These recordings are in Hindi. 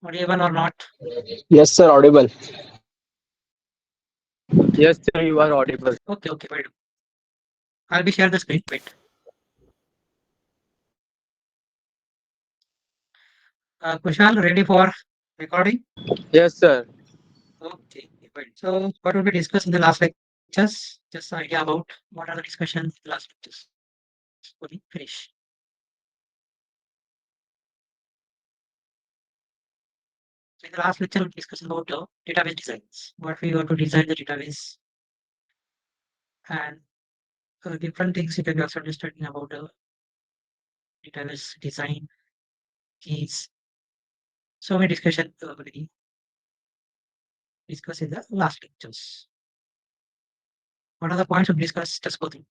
Audible or not? Yes, sir, audible. Yes, sir, you are audible. Okay, okay, wait. I'll be share the screen. Wait. Kushal, ready for recording? Yes, sir. Okay, wait. So, what will be discussed in the last lectures? Just idea about what are the discussions in the last lectures. Okay, finish. So, in the last lecture, we discussed about database designs. What we want to design the database and different things you can be also understanding about database design, keys. So many discussion already discussed in the last lectures. What are the points we discussed? Just go through.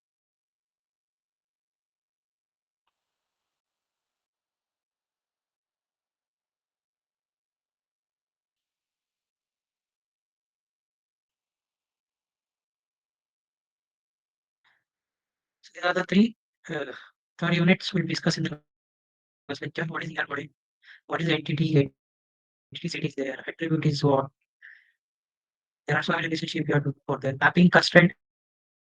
So there are the uh, three units we'll discuss in the last lecture. What is the onboarding? What is the entity? Entity set is there. Attribute is what. There are so many relationship you have to for the mapping constraint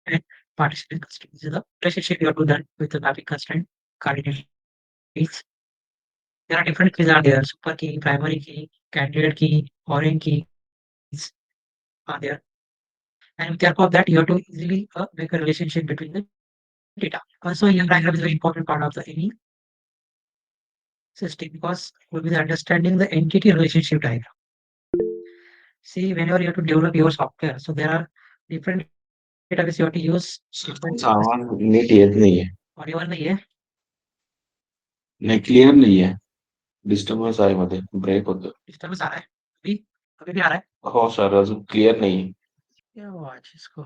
and participant constraint. This is the relationship you have to done with the mapping constraint coordinates. There are different keys are there. Super key, primary key, candidate key, foreign keys are there. And with the help of that, you have to easily make a relationship between the data. Also, your diagram is a very important part of the any system because we'll be understanding the entity relationship diagram. See, whenever you have to develop your software, so there are different database you have to use different तुमचा आवाज नीट येत नाहीये. audio नहीं है नाही, क्लिअर नाहीये. डिस्टर्बन्स आहे मध्ये, ब्रेक होतो. डिस्टर्बेंस आ रहा है अभी अभी भी आ रहा है हो सर, अजून क्लिअर नाहीये. क्या हुआ आज इसको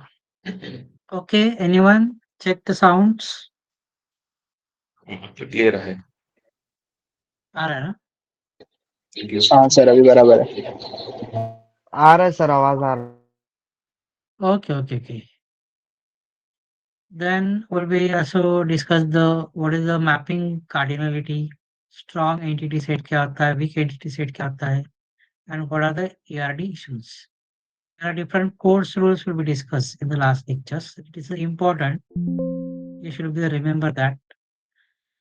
okay anyone check the sounds clear आहे. आ रहा है ना थँक्यू. हाँ सर, अभी बराबर है. आ रहा है सर, आवाज आ रहा है. okay okay okay then we'll be also discuss the what is the mapping cardinality strong entity set क्या होता है weak entity set क्या होता है and what are the ARD issues. There are different course rules will be discussed in the last lectures. It is important. You should be remember that,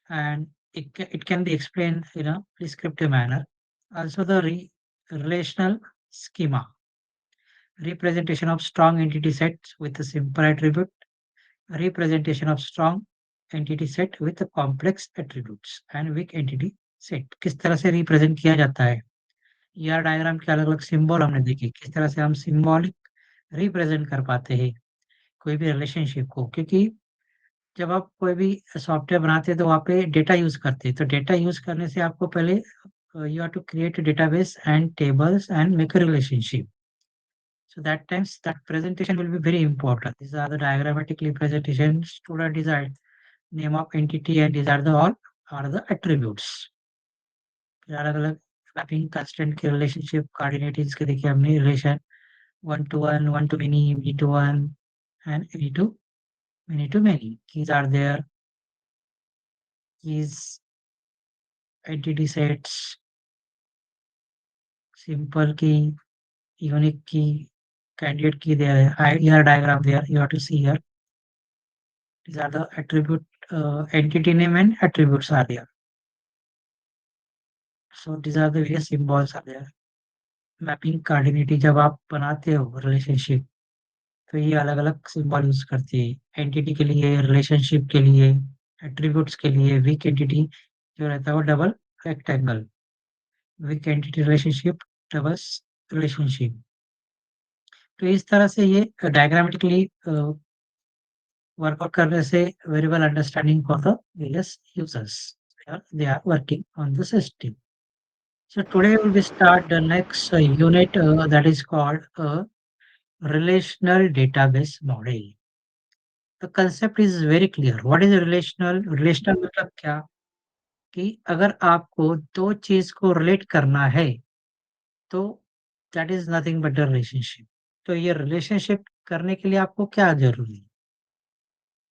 and it can be explained in a descriptive manner. Also, the relational schema, representation of strong entity sets with a simple attribute, representation of strong entity set with a complex attributes, and weak entity set. किस तरह से represent किया जाता है? ER डायग्राम के अलग-अलग सिंबल हमने देखे, किस तरह से हम सिंबॉलिक रिप्रेजेंट कर पाते हैं कोई भी रिलेशनशिप को, क्योंकि जब आप कोई भी सॉफ्टवेयर बनाते हैं तो वहाँ पे डेटा यूज़ करते हैं, तो डेटा यूज़ करने से आपको पहले you have to create a database and tables and make a relationship. So that times that presentation will be very important. These are the diagrammatically presentation. Student desired name of entity and these are the all are the attributes. अलग-अलग mapping constant के relationship coordinates के देखिए हमने relation one to one, one to many, many to one, and many to many. Keys are there. Keys, entity sets, simple key, unique key, candidate key there. Here diagram there. You have to see here. These are the attribute, entity name and attributes are there. So these are the various symbols are there. Mapping cardinality जब आप बनाते हो रिलेशनशिप तो ये अलग-अलग सिंबल यूज़ करती है। एंटिटी के लिए, रिलेशनशिप के लिए, एट्रिब्यूट्स के लिए, वीक एंटिटी जो रहता है वो double rectangle, weak entity relationship, double relationship. तो इस तरह से ये डायग्रामेटिकली वर्कआउट करने से very well understanding for the various users they are working on the system. So today we will start the next unit that is called relational database model. The concept is very clear. What is a relational? Relational मतलब क्या कि अगर आपको दो चीज को रिलेट करना है तो that is nothing but a relationship. तो ये रिलेशनशिप करने के लिए आपको क्या जरूरी है?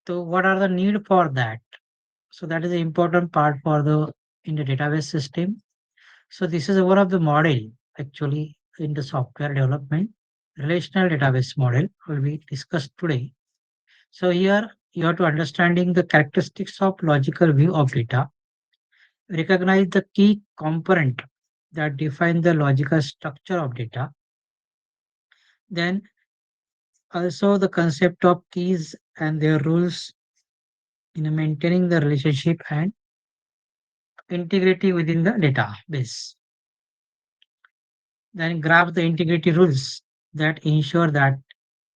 तो what are the need for that? So that is the important part for the in the database system. So this is one of the model actually in the software development. Relational database model will be discussed today. So here you have to understanding the characteristics of logical view of data, recognize the key component that define the logical structure of data, then also the concept of keys and their rules in maintaining the relationship and integrity within the database. Then grab the integrity rules that ensure that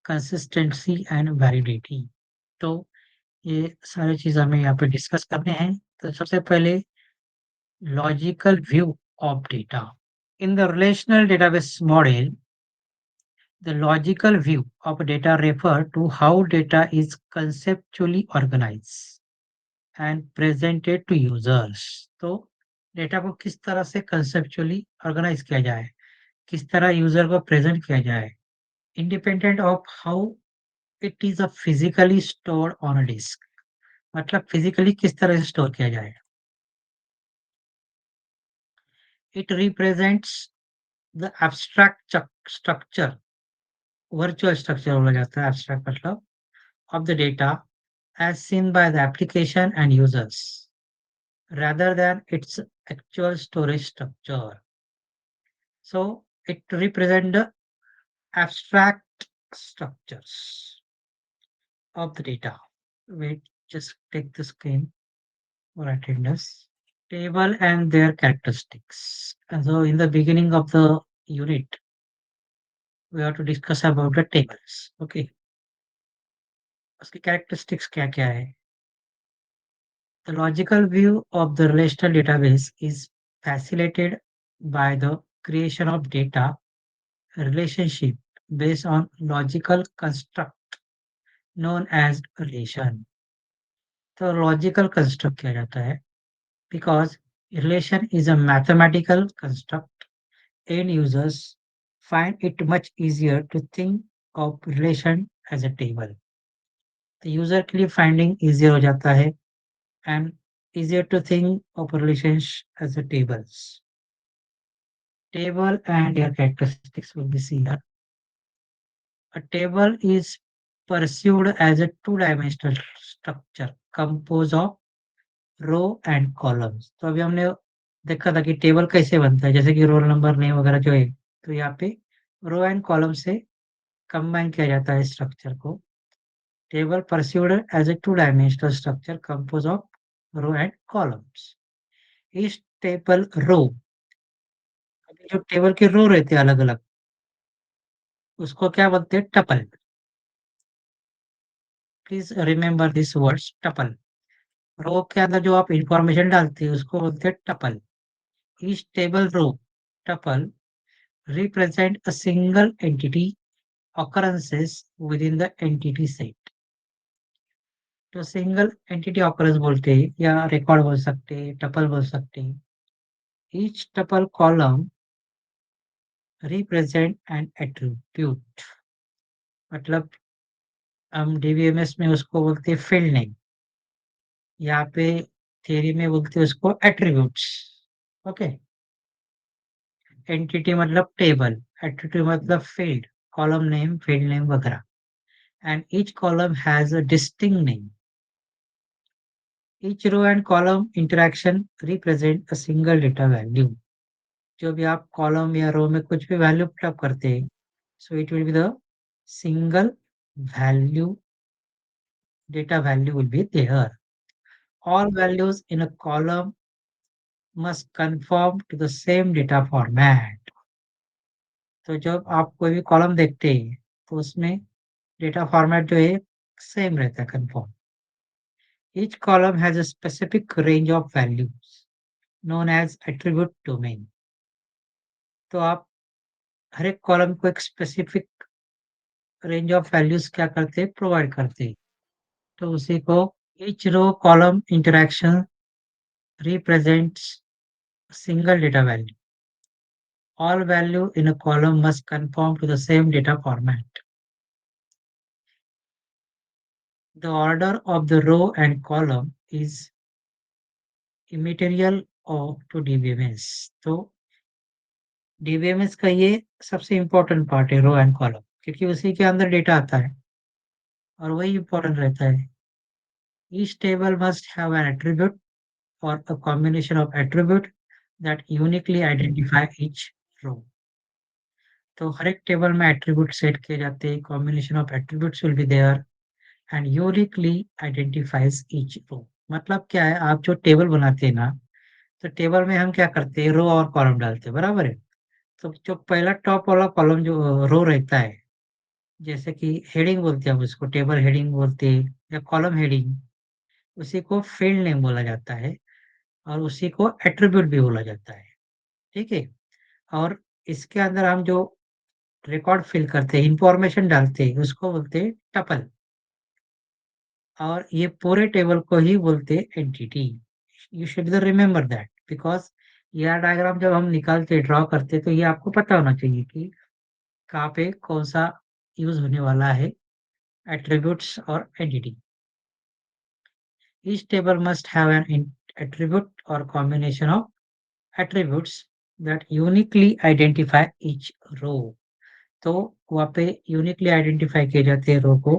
consistency and validity. तो ये सारी चीज हमें यहाँ पे डिस्कस करने हैं। तो सबसे पहले logical view of data in the relational database model. The logical view of data refer to how data is conceptually organized and presented to users. तो डेटा को किस तरह से conceptually organize किया जाए, किस तरह यूजर को प्रेजेंट किया जाए, independent of how it is a physically stored on a disk. मतलब फिजिकली किस तरह से स्टोर किया जाए. It represents the abstract structure, virtual structure बोला जाता है abstract मतलब, of the data as seen by the application and users rather than its actual storage structure. So it represents the abstract structures of the data. Wait, just take the screen for attendance. Table and their characteristics. And so in the beginning of the unit, we have to discuss about the tables. Okay. उसकी characteristics क्या-क्या है? The logical view of the relational database is facilitated by the creation of data relationship based on logical construct known as relation. तो logical construct किया जाता है because relation is a mathematical construct. End users find it much easier to think of relation as a table. The user के लिए finding easier हो जाता है and easier to think of relations as a tables. Table and their characteristics will be seen here. A table is perceived as a two-dimensional structure composed of row and columns. तो अभी हमने देखा था कि टेबल कैसे बनता है, जैसे कि रोल नंबर, नेम वगैरह जो है, तो यहाँ पे रो एंड कॉलम से कंबाइन किया जाता है स्ट्रक्चर को. Table perceived as a two dimensional structure compose of row and columns. इस टेबल रो, जो टेबल के रो रहते हैं अलग अलग, उसको क्या बोलते हैं? Tuple. Please remember this words tuple. Row के अंदर जो आप इंफॉर्मेशन डालते हैं उसको बोलते हैं टपल. इस table row tuple represent a single entity occurrences within the entity set. तो सिंगल एंटिटी ऑकरेंस बोलते हैं या रिकॉर्ड बोल सकते हैं, टपल बोल सकते हैं. Each tuple column represent an attribute. मतलब हम डीबीएमएस में उसको बोलते हैं फील्ड नेम, यहाँ पे थियरी में बोलते हैं उसको एट्रीब्यूट्स. ओके. एंटिटी मतलब टेबल, एट्रीब्यूट मतलब field, column name, field name वगैरह. And each column has a distinct name. Each row and column interaction represent a single data value. जो भी आप कॉलम या रो में कुछ भी वैल्यू पुट करते हैं, so it will be the single value, data value will be there. All values in a column must conform to the same data format. तो जब आप कोई भी कॉलम देखते हैं तो उसमें डेटा फॉर्मेट जो है सेम रहता है, confirm. Each column has a specific range of values known as attribute domain. तो आप हर एक कॉलम को एक स्पेसिफिक रेंज ऑफ वैल्यूज क्या करते हैं? प्रोवाइड करते हैं. तो उसी को each row column interaction represents a single data value. All value in a column must conform to the same data format. The order of the row and column is immaterial to DBMS. तो डीबीएमएस का ये सबसे इम्पोर्टेंट पार्ट है, रो एंड कॉलम, क्योंकि उसी के अंदर डेटा आता है और वही इम्पोर्टेंट रहता है। Each table must have an attribute or a combination of attribute that uniquely identify each row. तो हर एक टेबल में एट्रीब्यूट सेट किए जाते हैं, combination of attributes will be there and uniquely identifies each row. मतलब क्या है, आप जो टेबल बनाते हैं ना, तो टेबल में हम क्या करते हैं, रो और कॉलम डालते हैं, बराबर है। तो जो पहला टॉप वाला कॉलम जो रो रहता है, जैसे कि हेडिंग बोलते हैं हम उसको, टेबल हेडिंग बोलते हैं या कॉलम हेडिंग, उसी को फील्ड नेम बोला जाता है और उसी को एट्रीब्यूट भी बोला जाता है। ठीक है। और इसके अंदर हम जो रिकॉर्ड फिल करते हैं, इंफॉर्मेशन डालते हैं, उसको बोलते हैं टपल। और ये पूरे टेबल को ही बोलते हैं entity. You should remember that, because ये डायग्राम जब हम निकालते ड्रॉ करते तो ये आपको पता होना चाहिए कि कहाँ पे कौन सा यूज होने वाला है, एट्रीब्यूट्स और entity. Each table must have an attribute और combination of attributes that uniquely identify each row। तो वहाँ पे यूनिकली आइडेंटिफाई किए जाते हैं रो को,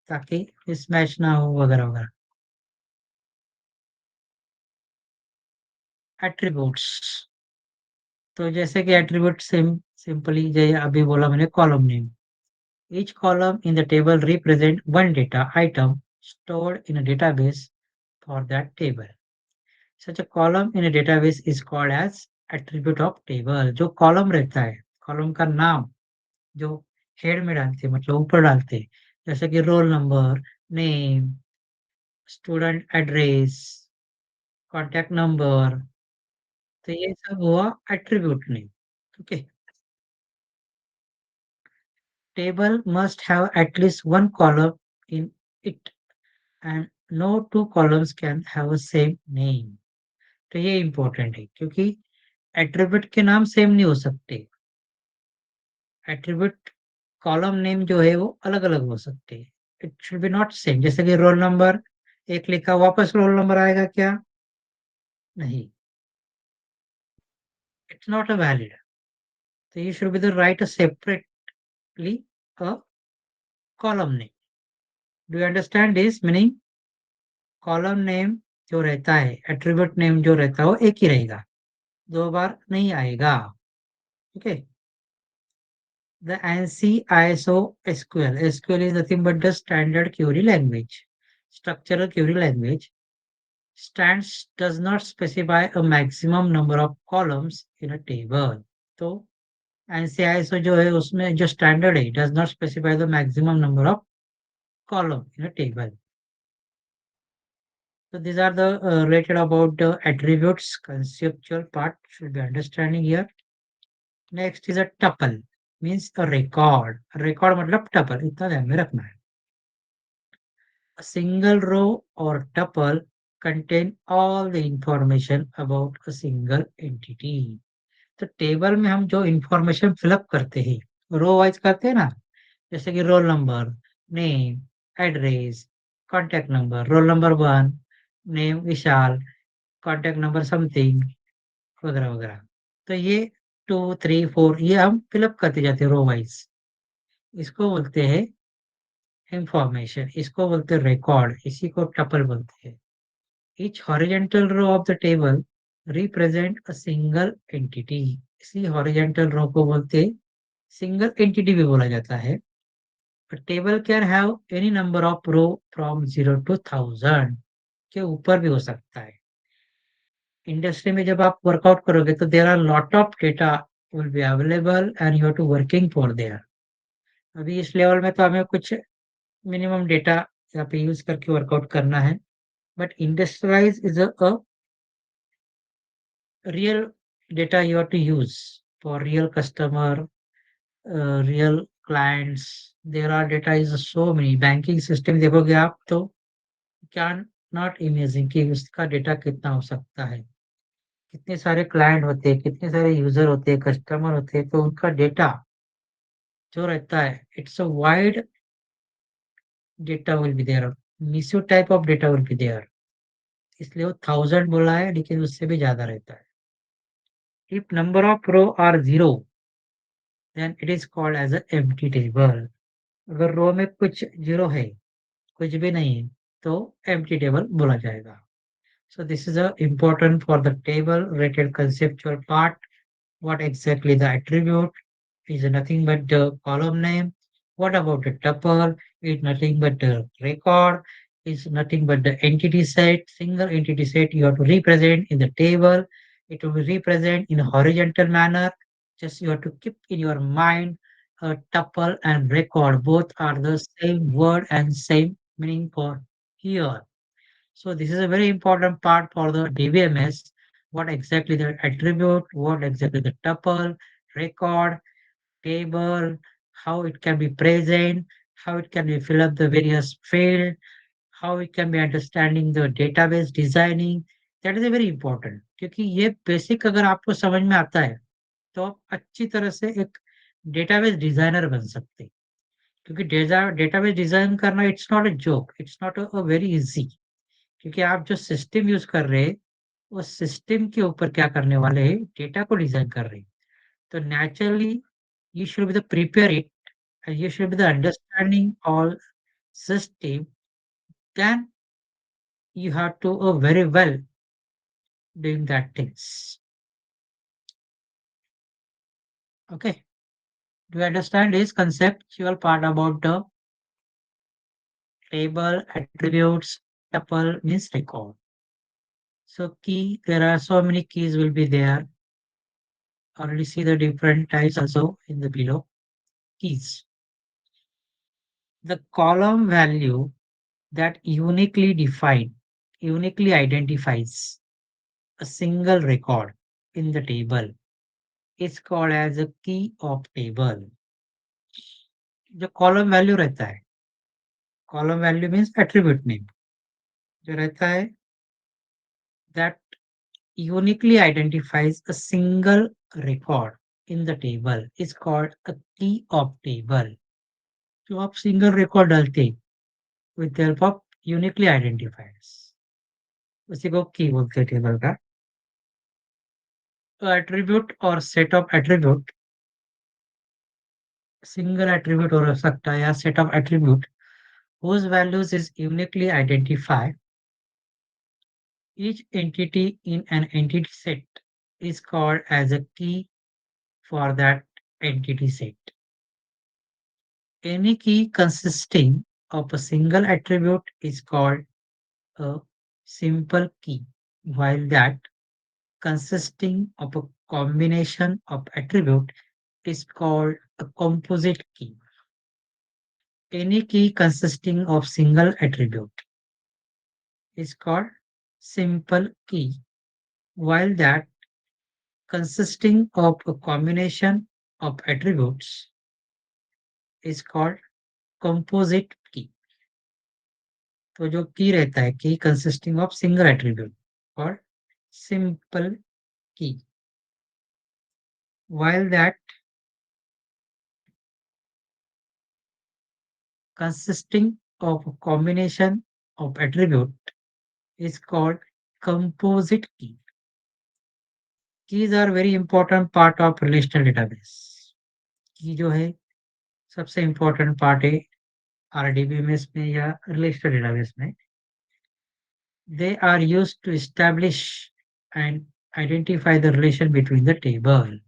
ताकि मिसमैच ना हो वगैरह वगैरह। एट्रीब्यूट्स, तो जैसे कि एट्रीब्यूट सिंपली जैसे अभी बोला मैंने, column name. Each column in the table represent one data item stored in a database for that table। Such a column in a database is called as attribute of table। जो कॉलम रहता है, कॉलम का नाम जो हेड में डालते हैं, मतलब ऊपर डालते हैं, जैसे कि roll number, name, student address, contact number, तो ये सब हुआ attribute name. Okay. Table must have at least one column in it and no two columns can have same name. तो ये इंपॉर्टेंट है, क्योंकि एट्रीब्यूट के नाम सेम नहीं हो सकते। एट्रीब्यूट कॉलम नेम जो है वो अलग अलग हो सकते हैं। It should be not same. जैसे कि रोल नंबर एक लिखा, वापस रोल नंबर आएगा क्या? नहीं, इट्स नॉट अ वैलिड। तो you should be the right separately a column name. Do you understand this meaning? Column name जो रहता है, एट्रीब्यूट नेम जो रहता है, वो एक ही रहेगा, दो बार नहीं आएगा। Okay. The ANSI ISO SQL. SQL is nothing but the standard query language. Structural query language. Stands does not specify a maximum number of columns in a table. तो ANSI ISO जो है उसमें जो standard है, does not specify the maximum number of column in a table. So these are the related about the attributes. Conceptual part should be understanding here. Next is a tuple, means a record. Record मतलब tuple, इतना ध्यान में रखना है। A single row or tuple contain all the information about a single entity। तो टेबल में हम जो इंफॉर्मेशन फिलअप करते हैं, रो वाइज करते हैं ना, जैसे कि roll number, name, address, contact number, roll number 1, name Vishal, contact number something, वगैरह वगैरह। तो ये 2, 3, 4 ये हम फिलअप करते जाते हैं रो वाइज। इसको बोलते हैं इंफॉर्मेशन, इसको बोलते हैं रिकॉर्ड, इसी को टपल बोलते हैं। Each horizontal row of the table represent a single entity। इसी horizontal row को बोलते हैं single entity भी बोला जाता है। A table can have any number of row from 0 to 1000 के ऊपर भी हो सकता है। इंडस्ट्री में जब आप वर्कआउट करोगे तो there are lot of data will be available and you have to working for there. अभी इस लेवल में तो हमें कुछ मिनिमम डेटा यहाँ पे यूज करके वर्कआउट करना है, but industrialise is a real data you have to use for real customer, real clients. There are data is so many। Banking system देखोगे आप तो कैन नॉट इमेजिन कि उसका डेटा कितना हो सकता है। कितने सारे क्लाइंट होते हैं, कितने सारे यूजर होते हैं, कस्टमर होते हैं, तो उनका डेटा जो रहता है, it's a wide data will be there, misuse type of data will be there. इसलिए वो 1000 बोला है, लेकिन उससे भी ज्यादा रहता है। If number of row are 0, then it is called as a empty table. अगर रो में कुछ 0 है, कुछ भी नहीं है, तो empty table बोला जाएगा. So this is a important for the table related conceptual part. What exactly the attribute is nothing but the column name. What about the tuple? Is nothing but the record. Is nothing but the entity set. Single entity set you have to represent in the table. It will be represent in a horizontal manner. Just you have to keep in your mind a tuple and record. Both are the same word and same meaning for here. So this is a very important part for the DBMS. What exactly the attribute, what exactly the tuple, record, table, how it can be present, how it can be fill up the various field, how it can be understanding the database designing. That is a very important. क्योंकि ये बेसिक अगर आपको समझ में आता है तो आप अच्छी तरह से एक डेटाबेस डिजाइनर बन सकते हैं. क्योंकि डेटाबेस डिजाइन करना it's not a joke, it's not a very easy. क्योंकि आप जो सिस्टम यूज कर रहे हैं उस सिस्टम के ऊपर क्या करने वाले हैं, डेटा को डिजाइन कर रहे हैं. तो naturally you should be the prepare it and you should be the understanding all system, then you have to very well doing that things. Okay, do you understand this conceptual part about the table attributes? Tuple means record. So key, there are so many keys will be there. Already see the different types also in the below keys. The column value that uniquely identifies a single record in the table is called as a key of table. जो कॉलम वैल्यू रहता है, column value means attribute name जो रहता है, that uniquely identifies a single record in the table is called a key of table. जो आप सिंगल रिकॉर्ड डालते with the help of uniquely identifiers, उसी को की बोलते हैं टेबल का. एट्रीब्यूट और set of attribute, single attribute हो सकता है या set of attribute whose values is uniquely identified. Each entity in an entity set is called as a key for that entity set. Any key consisting of a single attribute is called a simple key, while that consisting of a combination of attribute is called a composite key. Any key consisting of single attribute is called simple key, while that consisting of a combination of attributes is called composite key. तो जो की रहता है की consisting of single attribute or simple key, while that consisting of a combination of attribute is called composite key. Keys are very important part of relational database. की जो है सबसे important part है RDBMS में या relational database में. They are used to establish and identify the relation between the table.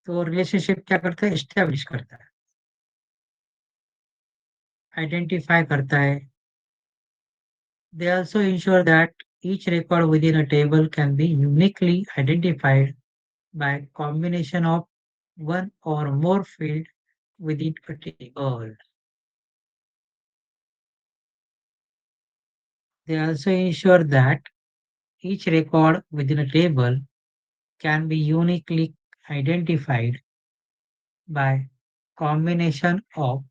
तो relationship क्या करता है, establish करता है, identify करता है. They also ensure that each record within a table can be uniquely identified by combination of one or more field within a table. They also ensure that each record within a table can be uniquely identified by combination of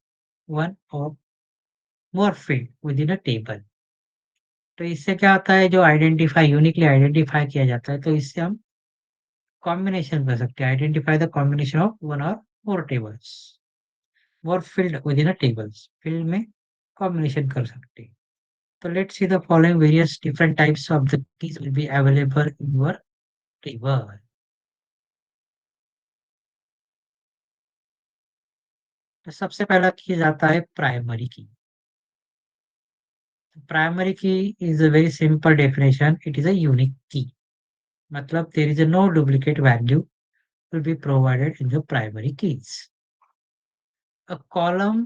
one or more field within a table. तो इससे क्या होता है, जो यूनिकली आइडेंटिफाई किया जाता है, तो इससे हम कॉम्बिनेशन कर सकते हैं, identify the combination of one और more tables, more field within a tables, field में कॉम्बिनेशन कर सकते हैं. So let's see the following various different types of the keys will be available in your table. तो सबसे पहला की जाता है प्राइमरी की। Primary key is a very simple definition, it is a unique key. मतलब there is no duplicate value will be provided in the primary keys. A column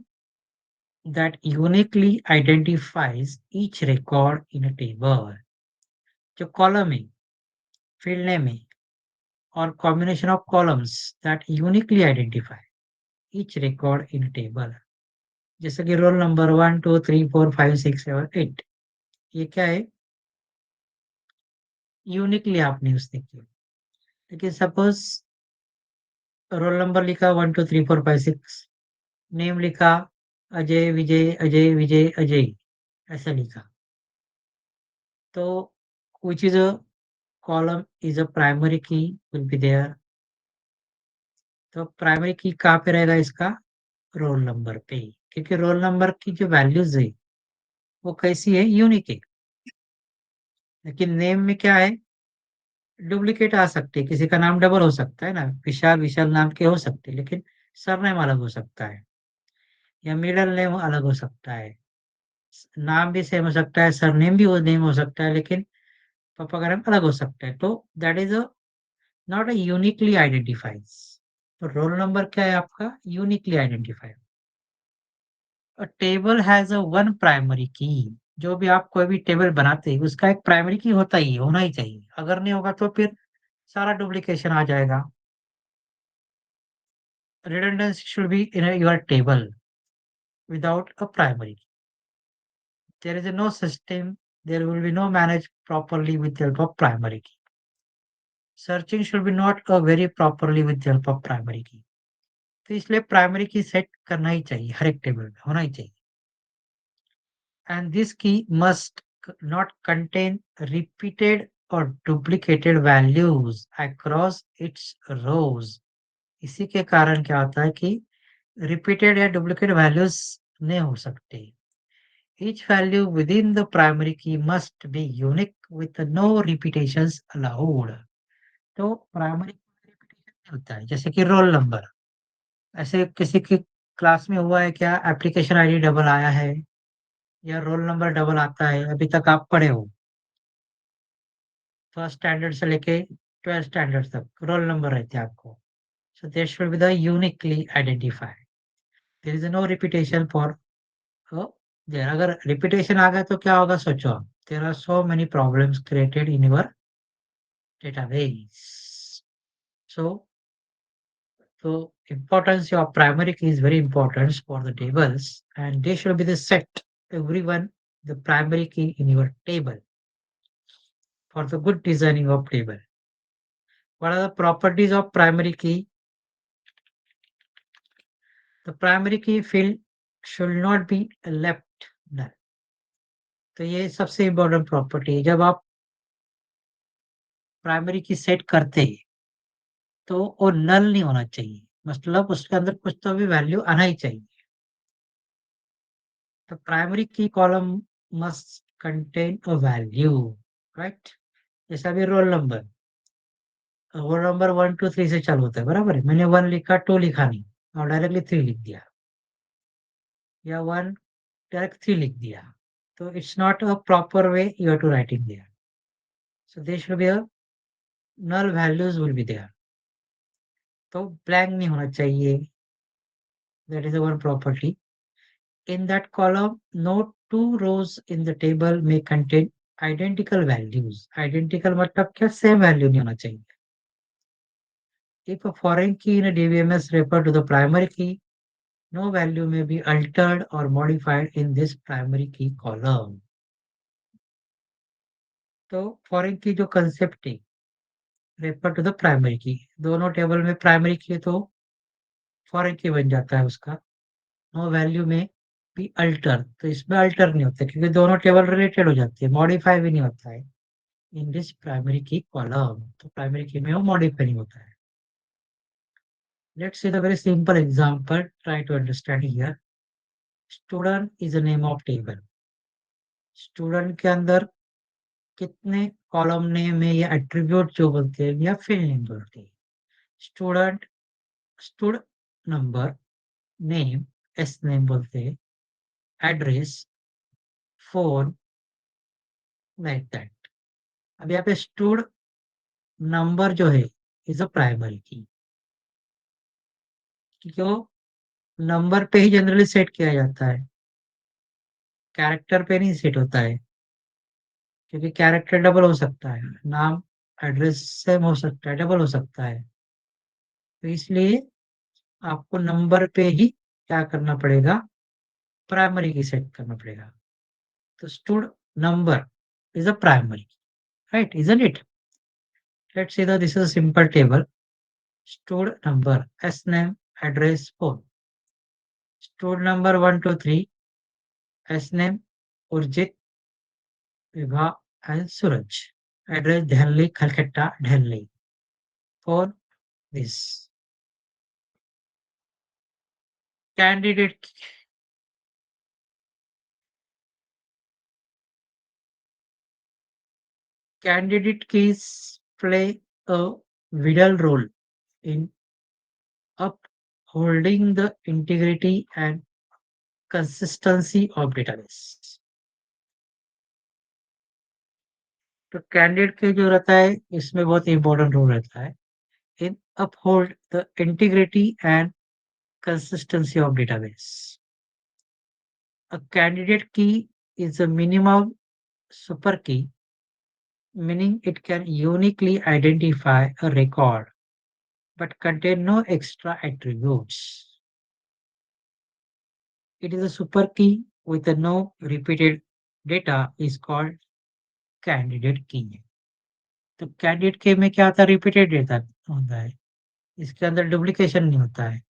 that uniquely identifies each record in a table. जो column है, field name है, or combination of columns that uniquely identify each record in a table. जैसे कि रोल नंबर 1 2 3 4 5 6 7 8, ये क्या है? यूनिकली आपने उसने किया। लेकिन सपोज रोल नंबर लिखा 1 2 3 4 5 6, नेम लिखा अजय विजय अजय विजय अजय, ऐसा लिखा, तो which is a column is a primary key will be there. तो प्राइमरी की कहाँ पे रहेगा इसका? रोल नंबर पे, क्योंकि रोल नंबर की जो वैल्यूज है वो कैसी है? यूनिक है। लेकिन नेम में क्या है? डुप्लीकेट आ सकते हैं, किसी का नाम डबल हो सकता है ना, विशाल विशाल नाम के हो सकते हैं, लेकिन सरनेम अलग हो सकता है, या मिडल नेम अलग हो सकता है, नाम भी सेम हो सकता है, सरनेम भी वो नेम हो सकता है, लेकिन पापा का नाम अलग हो सकता है। तो that is a not a uniquely identifies. तो रोल नंबर क्या है आपका? Uniquely identified. A table has a one primary की। जो भी आप कोई भी टेबल बनाते हैं उसका एक प्राइमरी की होता ही है, होना ही चाहिए। अगर नहीं होगा तो फिर सारा डुप्लीकेशन आ जाएगा। redundancy should be in your table without a primary key. There is no system, there will be no managed properly with the help of primary key. Searching should be not a very properly with the help of primary key. तो इसलिए प्राइमरी की सेट करना ही चाहिए, हर एक टेबल में होना ही चाहिए। And this key must not contain repeated or duplicated values across its rows. इसी के कारण क्या होता है कि रिपीटेड या डुप्लीकेट वैल्यूज नहीं हो सकते। Each value within the primary key must be unique with no repetitions allowed. तो प्राइमरी रिपीटेशन होता है, जैसे कि रोल नंबर। ऐसे किसी की क्लास में हुआ है क्या एप्लीकेशन आईडी डबल आया है या रोल नंबर डबल आता है? अभी तक आप पढ़े हो, फर्स्ट स्टैंडर्ड से लेके 12th स्टैंडर्ड तक रोल नंबर रहते हैं आपको। So there should be the uniquely identified, there is no repetition for there. अगर रिपीटेशन आ गया तो क्या होगा सोचो आप, there are so many problems created in your database. So importance of primary key is very important for the tables, and they should be the set everyone the primary key in your table for the good designing of table. What are the properties of primary key? The primary key field should not be left null. तो ये सबसे इम्पोर्टेंट प्रॉपर्टी है। जब आप प्राइमरी की सेट करते हैं तो वो नल नहीं होना चाहिए, मतलब उसके अंदर कुछ तो भी वैल्यू आना ही चाहिए। तो primary key column must contain a value, right? जैसा भी रोल नंबर 1 2 3 से चालू होता है, बराबर है। मैंने 1 लिखा, 2 लिखा नहीं और डायरेक्टली 3 लिख दिया, या 1 डायरेक्ट 3 लिख दिया, तो it's not a proper way you are to writing there. So there should be a null values will be there. तो ब्लैंक नहीं होना चाहिए, that is one property. In that column, no two rows in the table may contain identical values. Identical मतलब क्या? Same value नहीं होना चाहिए। If a foreign key in a DBMS refer to the primary key, no value may be altered or modified in this primary key column. तो foreign key जो concept है, refer to the primary key, दोनों टेबल में primary key है तो foreign key बन जाता है उसका। नो वैल्यू में भी अल्टर, तो इसमें अल्टर नहीं होता क्योंकि दोनों टेबल रिलेटेड हो जाती है, मॉडिफाई भी नहीं होता है in this primary key column. तो प्राइमरी की में वो मॉडिफाई नहीं होता है। Let's see the very simple example, try to understand here. Student is a name of table. Student के अंदर कितने कॉलम नेम है या एट्रीब्यूट जो बोलते हैं या फील्ड नेम बोलते हैं? Student, stood number, name, S name बोलते हैं, एड्रेस, फोन, लाइक दैट। अब यहाँ पे स्टूड नंबर जो है इज अ प्राइमरी की, क्योंकि वो नंबर पे ही जनरली सेट किया जाता है, कैरेक्टर पे नहीं सेट होता है, क्योंकि कैरेक्टर डबल हो सकता है, नाम एड्रेस सेम हो सकता है, डबल हो सकता है, तो इसलिए आपको नंबर पे ही क्या करना पड़ेगा, प्राइमरी की सेट करना पड़ेगा। तो stood number is a primary, right? Isn't it? Let's see that this is a simple table. Stored number, S name, address, phone. Stored number 123, S name, Urjit, Vibha, and Suraj. Address Delhi, Calcutta, Delhi. Phone this. Candidate candidate keys play a vital role in upholding the integrity and consistency of database. तो कैंडिडेट के जो रहता है इसमें बहुत इंपॉर्टेंट रोल रहता है in uphold the integrity and consistency of database. A candidate key is a minimum super key, meaning it can uniquely identify a record but contain no extra attributes. It is a super key with a no repeated data is called candidate key. तो कैंडिडेट के में क्या होता है, रिपीटेड डेटा होता है, इसके अंदर डुप्लीकेशन नहीं होता है,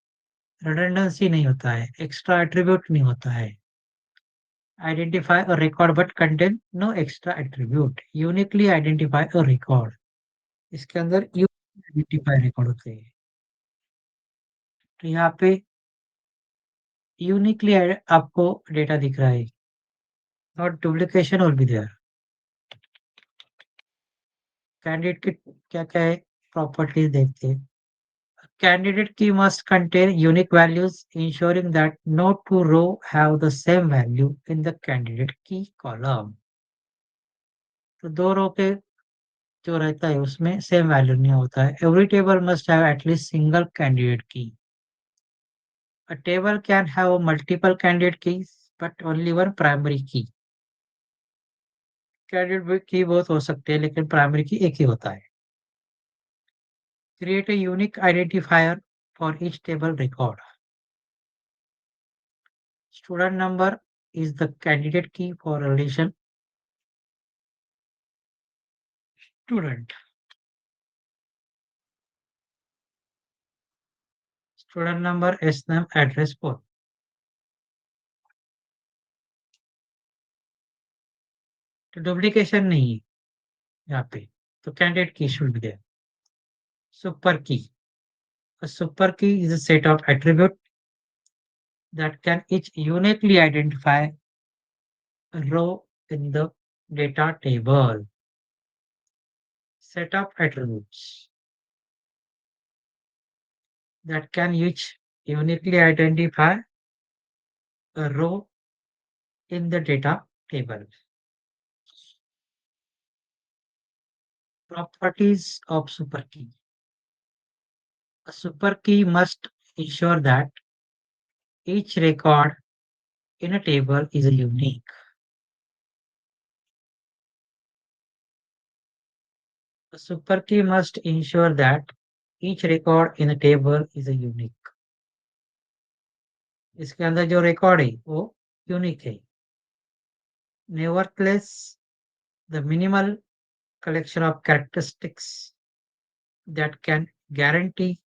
रिडंडेंसी नहीं होता है, एक्स्ट्रा एट्रीब्यूट नहीं होता है। Identify a record but contain no extra attribute. Uniquely identify a record. इसके अंदर आइडेंटिफाई रिकॉर्ड होते हैं। तो यहाँ पे यूनिकली आपको डेटा दिख रहा है, नॉट डुप्लीकेशन और भी देयर। कैंडिडेट के क्या क्या है प्रॉपर्टीज देखते हैं। Candidate key must contain unique values, ensuring that no two row have the same value in the candidate key column. तो दो रो के जो रहता है उसमें सेम वैल्यू नहीं होता है। Every table must have at least single candidate की। A table can have multiple candidate keys but only one primary key. Candidate की बहुत हो सकते हैं लेकिन प्राइमरी की एक ही होता है। Create a unique identifier for each table record. Student number is the candidate key for relation student. Student number, S name, address, phone. तो डुप्लीकेशन नहीं है यहाँ पे, तो कैंडिडेट की शुड बी देयर। सुपर की, a super key is a set of attributes that can each uniquely identify a row in the data table. Set of attributes that can each uniquely identify a row in the data table. Properties of super key. A super key must ensure that each record in a table is unique. A super key must ensure that each record in a table is unique. इसके अंदर जो रिकॉर्ड है वो यूनिक है। Nevertheless, the minimal collection of characteristics that can guarantee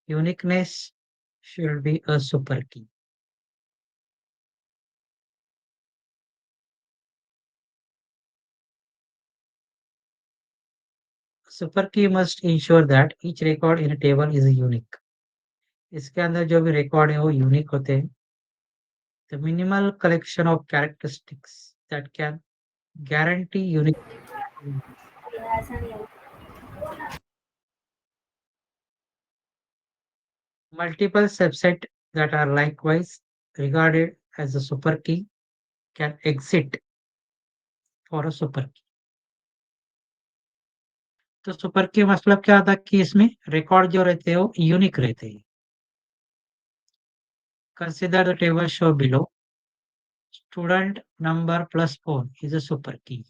uniqueness should be a super key. Super key must ensure that each record in a table is unique. इसके अंदर जो भी रिकॉर्ड है वो यूनिक होते हैं। The minimal collection of characteristics that can guarantee unique. Multiple subset that are likewise regarded as a super key can exit for a super key. तो सुपर की मतलब क्या था कि इसमें रिकॉर्ड जो रहते हैं वो यूनिक रहते हैं. Consider the table shown below. Student number plus 4 is a super key.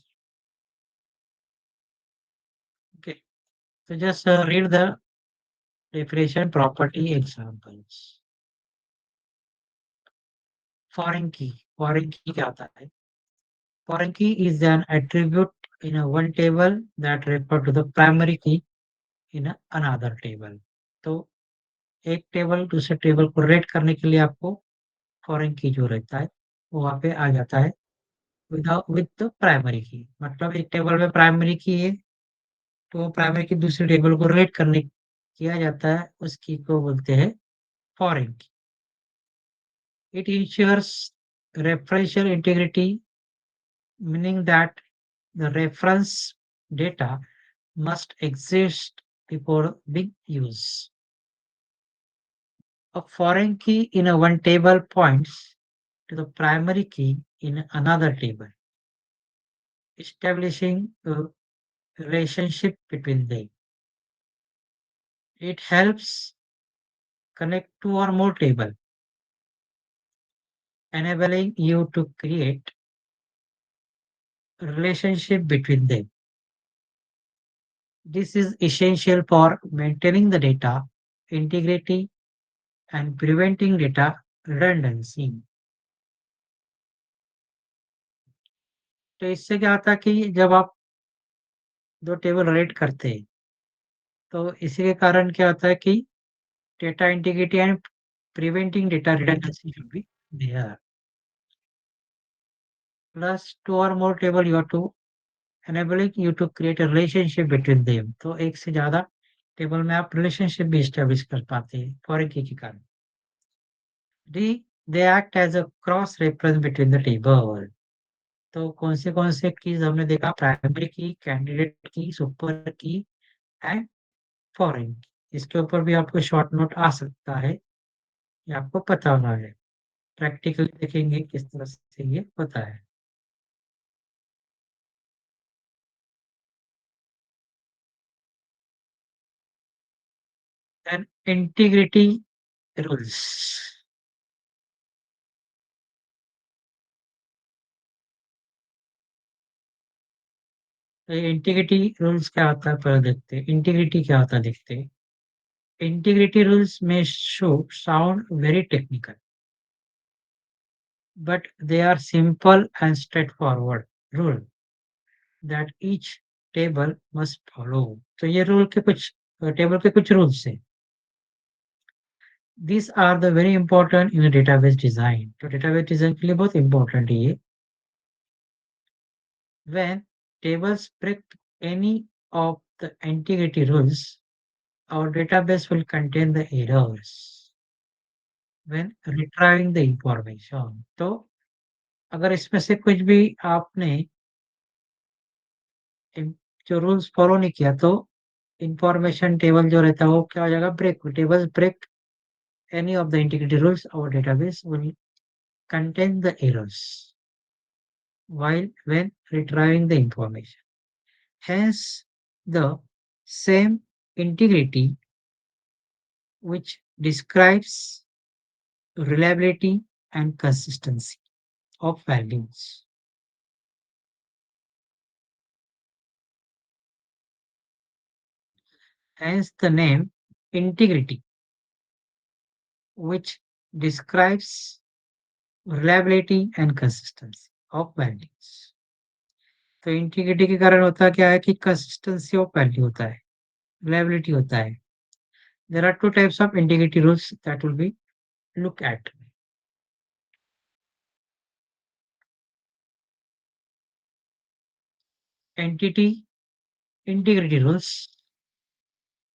Okay, so just read the definition property examples. Foreign key क्या होता है? Foreign key is an attribute in a one table that refer to the primary key in another table. तो एक टेबल दूसरे टेबल को रेट करने के लिए आपको फॉरेन की जो रहता है वो वहाँ पे आ जाता है विद द प्राइमरी की. मतलब एक टेबल में प्राइमरी की है तो वो प्राइमरी की दूसरे टेबल को रेट करने किया जाता है, उस की को बोलते हैं foreign key. It ensures referential integrity, meaning that the reference data must exist before being used. A foreign key in a one table points to the primary key in another table, establishing a relationship between them. It helps connect two or more tables, enabling you to create a relationship between them. This is essential for maintaining the data integrity and preventing data redundancy. तो इससे क्या होता है कि जब आप दो टेबल रेट करते हैं तो इसी के कारण क्या होता है कि data integrity and preventing data redundancy should be there. Plus two और more table you have to enabling you to create a relationship between them. तो एक से ज्यादा टेबल में आप रिलेशनशिप भी एस्टेब्लिश कर पाते हैं फॉरेन की के कारण. They act as a cross reference between the table. तो कौन से कीज हमने देखा? प्राइमरी की, कैंडिडेट की, सुपर की एंड फॉरेन की. इसके ऊपर भी आपको शॉर्ट नोट आ सकता है, ये आपको पता होना है. प्रैक्टिकली देखेंगे किस तरह से ये होता है. Then integrity rules. Integrity rules क्या होता है पहले देखते हैं. इंटीग्रिटी क्या होता है देखते हैं. इंटीग्रिटी रूल्स में show sound very technical but they are simple and straightforward rule that each table must follow. तो ये रूल के कुछ टेबल के कुछ रूल्स हैं. These are the very important in a database design. तो database design के लिए बहुत important है ये. When tables break any of the integrity rules, our database will contain the errors when retrieving the information. तो अगर इसमें से कुछ भी आपने जो रूल्स फॉलो नहीं किया तो इंफॉर्मेशन टेबल जो रहता है वो क्या हो जाएगा? Break. Tables break any of the integrity rules, our database will contain the errors while when retrieving the information. Hence, the same integrity which describes reliability and consistency of values. Hence, the name integrity, which describes reliability and consistency of values. तो इंटीग्रिटी के कारण होता क्या है कि कंसिस्टेंसी ऑफ वैल्यू होता है, रिलायबिलिटी होता है. There are two types of integrity rules that will be look at. Entity integrity rules.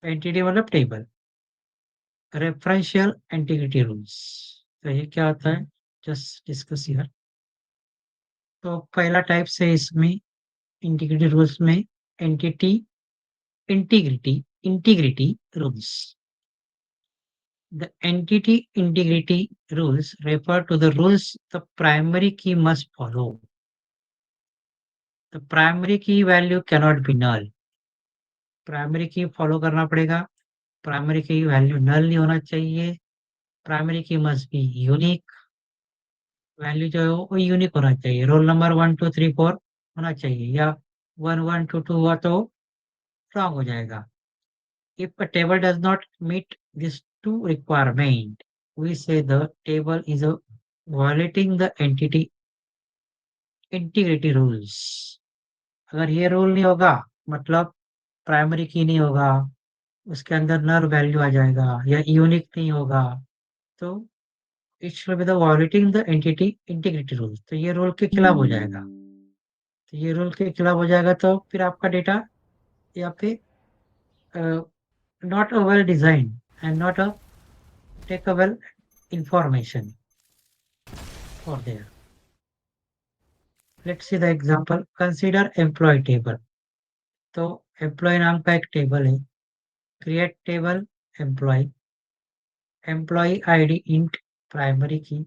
Entity मतलब टेबल. Referential integrity rules. तो ये क्या होता है? Just discuss here. तो पहला टाइप से इसमें इंटीग्रिटी रूल्स में entity integrity integrity rules. The entity integrity rules refer to the rules the primary key must follow. The primary key value cannot be null. Primary की फॉलो करना पड़ेगा, प्राइमरी की वैल्यू नल नहीं होना चाहिए, प्राइमरी की मस्ट बी यूनिक, वैल्यू जो है वो यूनिक होना चाहिए, रोल नंबर 1 2 3 4 होना चाहिए, या 1 1 2 2 हुआ तो रॉन्ग हो जाएगा. If a table does not meet these two requirement, we say the table is violating the entity integrity rules. अगर ये रूल नहीं होगा, मतलब प्राइमरी की नहीं होगा, उसके अंदर नल वैल्यू आ जाएगा या यूनिक नहीं होगा, तो it should be the violating the entity integrity rule. तो ये रूल के खिलाफ हो जाएगा. तो ये रूल के खिलाफ हो जाएगा तो फिर आपका डेटा यहाँ पे not a well design and not a takeable information for there. Let's see the example. Consider employ table. तो एम्प्लॉय नाम का एक टेबल है. Create table employ, employ ID int primary key.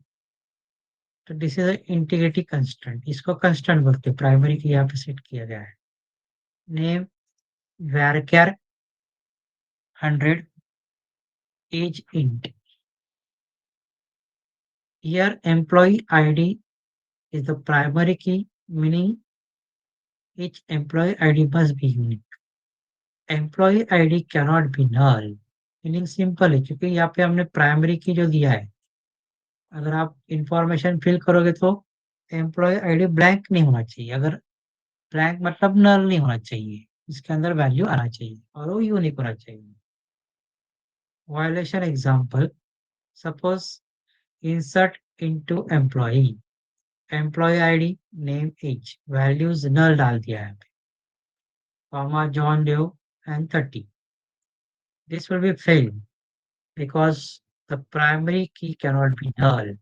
तो दिस इज इंटीग्रिटी कंस्ट्रेंट, इसको कंस्ट्रेंट बोलते हैं, प्राइमरी की यहाँ पे सेट किया गया है. Name varchar 100 age int. Here employee ID is the primary key, meaning each employee ID must be unique. Employee ID cannot be null, meaning simple है, क्योंकि यहाँ पे हमने प्राइमरी की जो दिया है, अगर आप इंफॉर्मेशन फिल करोगे तो एम्प्लॉय आईडी ब्लैंक नहीं होना चाहिए. अगर ब्लैंक मतलब नल नहीं होना चाहिए, इसके अंदर वैल्यू आना चाहिए और वो यूनिक होना चाहिए. Violation example. Suppose insert into employee, employee ID name age values null डाल दिया है, comma John Doe and 30. This will be fail because the primary key cannot be null.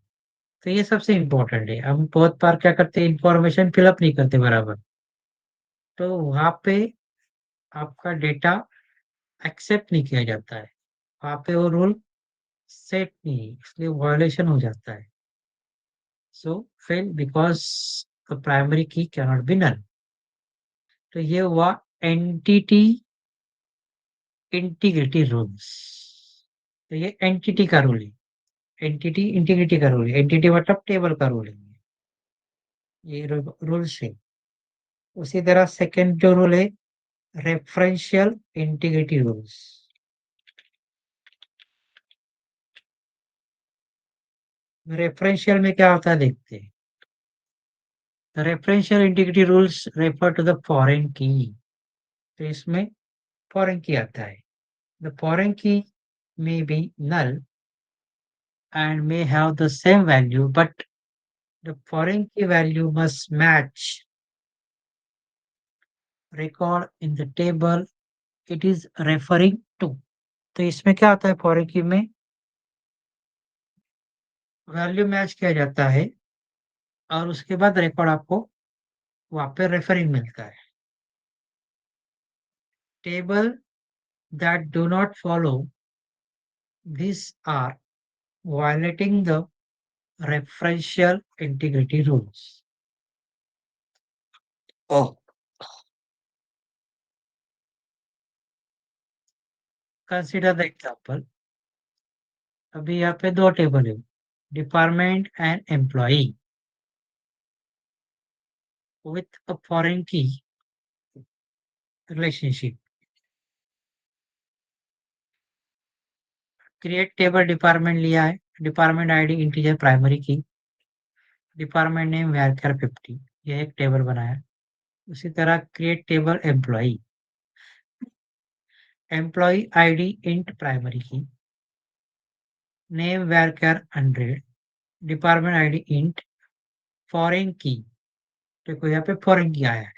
तो ये सबसे इम्पोर्टेंट है. हम बहुत बार क्या करते हैं, इंफॉर्मेशन फिलअप नहीं करते बराबर, तो वहां पे आपका डेटा एक्सेप्ट नहीं किया जाता है, वहां पे वो रूल सेट नहीं, इसलिए वायलेशन हो जाता है. सो फेल बिकॉज द प्राइमरी की कैनॉट बी नल. तो ये हुआ एंटिटी इंटीग्रिटी रूल्स. तो ये एंटिटी का रूल है, एंटिटी इंटीग्रिटी का रूल है. एंटिटी मतलब टेबल का रूल है, ये रूल्स है. उसी तरह सेकंड जो रूल है, रेफरेंशियल इंटीग्रिटी रूल्स. रेफरेंशियल में क्या होता है देखते हैं. The referential integrity rules refer to the foreign key. तो इसमें फॉरेन की आता है. The foreign key may be null and may have the same value, but the foreign key value must match record in the table it is referring to. तो इसमें क्या होता है, फॉरेन की में वैल्यू मैच किया जाता है और उसके बाद रिकॉर्ड आपको वहां पे रेफरिंग मिलता है. Table that do not follow this are violating the referential integrity rules. Oh. Consider the example. अभी यहाँ पे दो टेबल है, department and employee with a foreign key relationship. Create table department लिया है, department ID integer primary key, department name varchar 50, ये एक टेबल बनाया. उसी तरह create table employee, employee ID int primary key, name varchar 100, department ID int, foreign key. देखो यहाँ पे फॉरेन की आया है.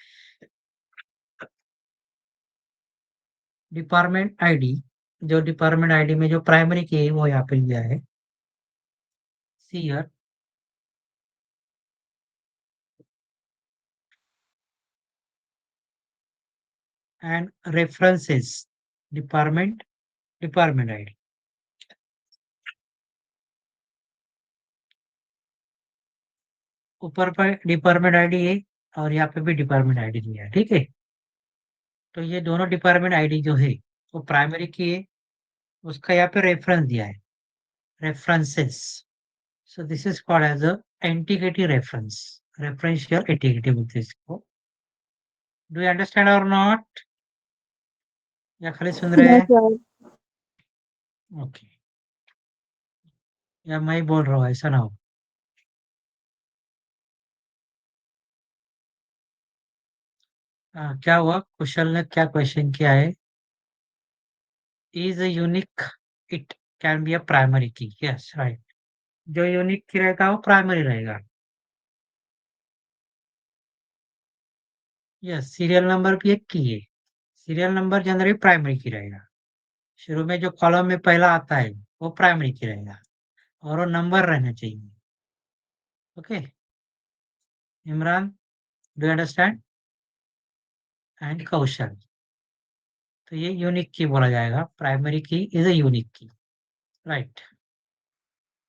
डिपार्टमेंट आईडी, जो डिपार्टमेंट आईडी में जो प्राइमरी की है वो यहाँ पे लिया है. सीयर and references department ID. ऊपर पर डिपार्टमेंट आईडी है और यहाँ पे भी डिपार्टमेंट आईडी दिया है, ठीक है। तो ये दोनों डिपार्टमेंट आईडी जो है वो प्राइमरी की है, उसका यहाँ पे रेफरेंस दिया है, references. So this is called as a entity reference, referential entity बोलते हैं इसको। डू यू अंडरस्टैंड और नॉट, या खाली सुन रहे Yes, हैं? sir. ओके, या मैं ही बोल रहा हूँ, ऐसा ना हो। क्या हुआ, कुशल ने क्या क्वेश्चन किया है? Is unique, it can be a primary की, यस राइट। जो यूनिक की रहेगा वो प्राइमरी रहेगा। यस, सीरियल नंबर भी एक की है, सीरियल नंबर जनरली प्राइमरी की रहेगा। शुरू में जो कॉलम में पहला आता है वो प्राइमरी की रहेगा और वो नंबर रहना चाहिए। Okay Imran, do understand? And Kaushal, तो ये यूनिक की बोला जाएगा, primary key is a unique key, right.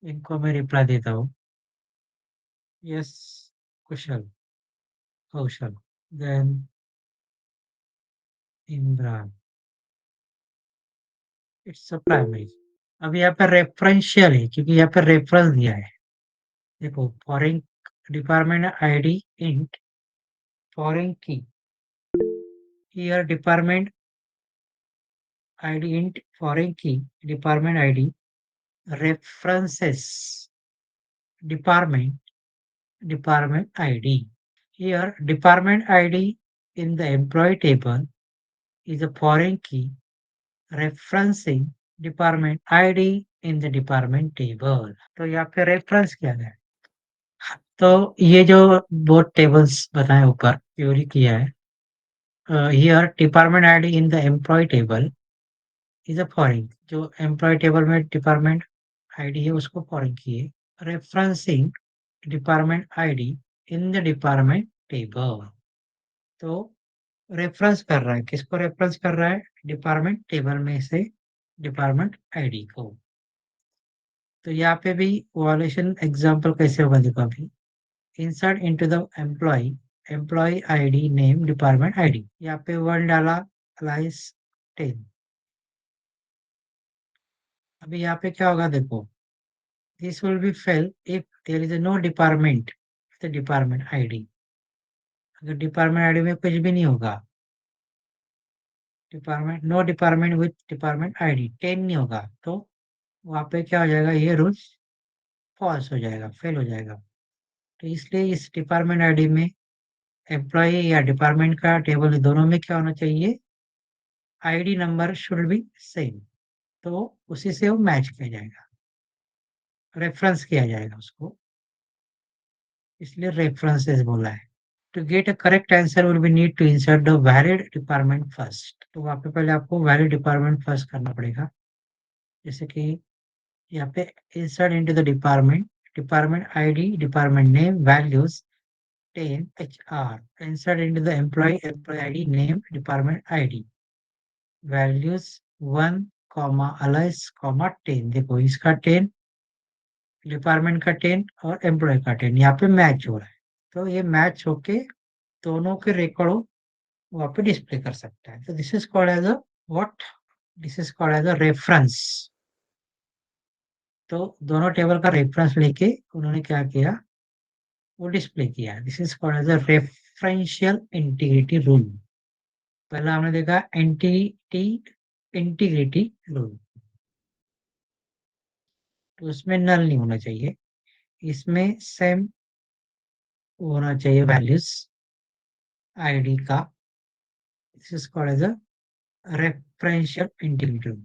इनको मैं रिप्लाई देता हूँ। Yes Kushal, Kaushal, then Imran, it's a primary. अब यहाँ पे रेफरेंशियल है क्योंकि यहाँ पे रेफरेंस दिया है। देखो, foreign department ID int foreign की, here department id int foreign key department id references department id. Here department id in the employee table is a foreign key referencing department id in the department table. तो यहाँ पे रेफरेंस किया गया है। तो ये जो बोथ टेबल्स बताए ऊपर क्यूरी किया है, here department id in the employee table is a foreign, जो एम्प्लॉय टेबल में डिपार्टमेंट आईडी है उसको फॉरेन की है, referencing department ID in the department table. तो रेफरेंस कर रहा है, किसको रेफरेंस कर रहा है? डिपार्टमेंट टेबल में से डिपार्टमेंट आईडी को। तो यहाँ पे भी वॉल्यूशन एग्जांपल कैसे होगा, देखो अभी, insert into the employ ID name department ID, यहाँ पे वन डाला अलाइस 10। अभी यहाँ पे क्या होगा देखो, this will be fail if there is a no department with the department id। अगर डिपार्टमेंट आईडी में कुछ भी नहीं होगा, department no department with department ID 10 नहीं होगा, तो वहां पे क्या हो जाएगा, ये रूल्स फॉल्स हो जाएगा, फेल हो जाएगा। तो इसलिए इस डिपार्टमेंट आईडी में एम्प्लॉय या डिपार्टमेंट का टेबल दोनों में क्या होना चाहिए, ID number should be same, तो उसी से वो मैच किया जाएगा, रेफरेंस किया जाएगा उसको, इसलिए रेफरेंसेस बोला है। To get a correct answer will be need to insert the valid department first। तो वहाँ पे पहले आपको valid department first करना पड़ेगा, जैसे कि यहाँ पे insert into the department ID, department name, values 10 HR, insert into the employee ID name, department ID, values 1 alias 10। देखो इसका 10, डिपार्टमेंट का 10 और एम्प्लॉय का 10 यहाँ पे मैच हो रहा है, तो ये मैच होके दोनों के रिकॉर्ड वहाँ पे डिस्प्ले कर सकता है। तो this is called as a what, this is called as a reference. तो दोनों टेबल का रेफरेंस लेके उन्होंने क्या किया, वो डिस्प्ले किया। This is called as a referential integrity rule. पहला हमने देखा एंटिटी इंटीग्रिटी रूल, तो उसमें नल नहीं होना चाहिए, इसमें सेम होना चाहिए वैल्यूज आईडी का। This is called as a referential integrity rule।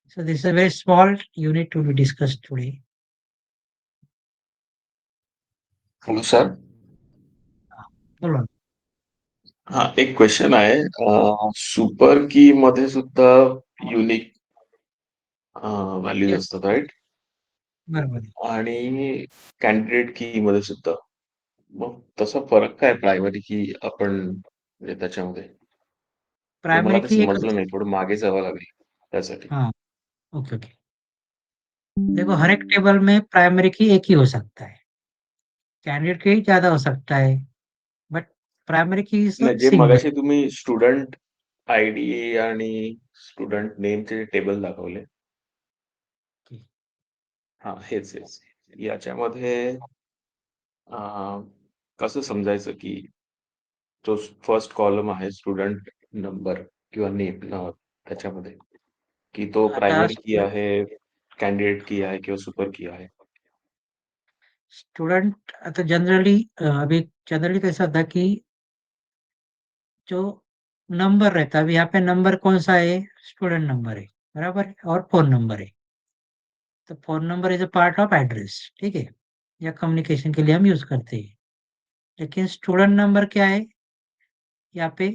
So this is a very small unit to be discussed today। Hello sir. बोलो। हा एक क्वेश्चन आहे, सुपर की मध्ये सुद्धा युनिक व्हॅल्यूज Yes, असतात, राईट? बरोबर आहे। आणि कॅन्डिडेट की मध्ये सुद्धा. मग तसा फरक काय प्रायमरी की आपण म्हणजे त्याच्यामध्ये? ते मला प्रायमरी ते की एकच समजलं नाही, थोडं मागे जावं लागेल त्यासाठी. हां, ओके, ओके. देखो हर एक टेबल में प्राइमरी की एक ही हो सकता है, कैंडिडेट की ज़्यादा हो सकता है, बट प्राइमरी की इज अ नाही, जे सिंगल. मगाशी तुम्ही स्टुडंट आयडी आणि स्टुडंट नेमचे टेबल दाखवले. हां, हेच. याच्यामध्ये कसं समजायचं की जो फर्स्ट कॉलम आहे स्टुडंट नंबर किंवा नेम त्याच्यामध्ये, की तो आता प्रायमरी की आहे, कॅन्डिडेट की आहे किंवा सुपर की आहे? स्टूडेंट आता जनरली अभी जनरली कैसा होता है कि जो नंबर रहता है, अभी यहाँ पे नंबर कौन-सा है? स्टूडेंट नंबर है, बराबर है? और फ़ोन नंबर है. तो phone number is a part of address, ठीक है? या कम्युनिकेशन के लिए हम यूज़ करते हैं. लेकिन स्टूडेंट नंबर क्या है? यहाँ पे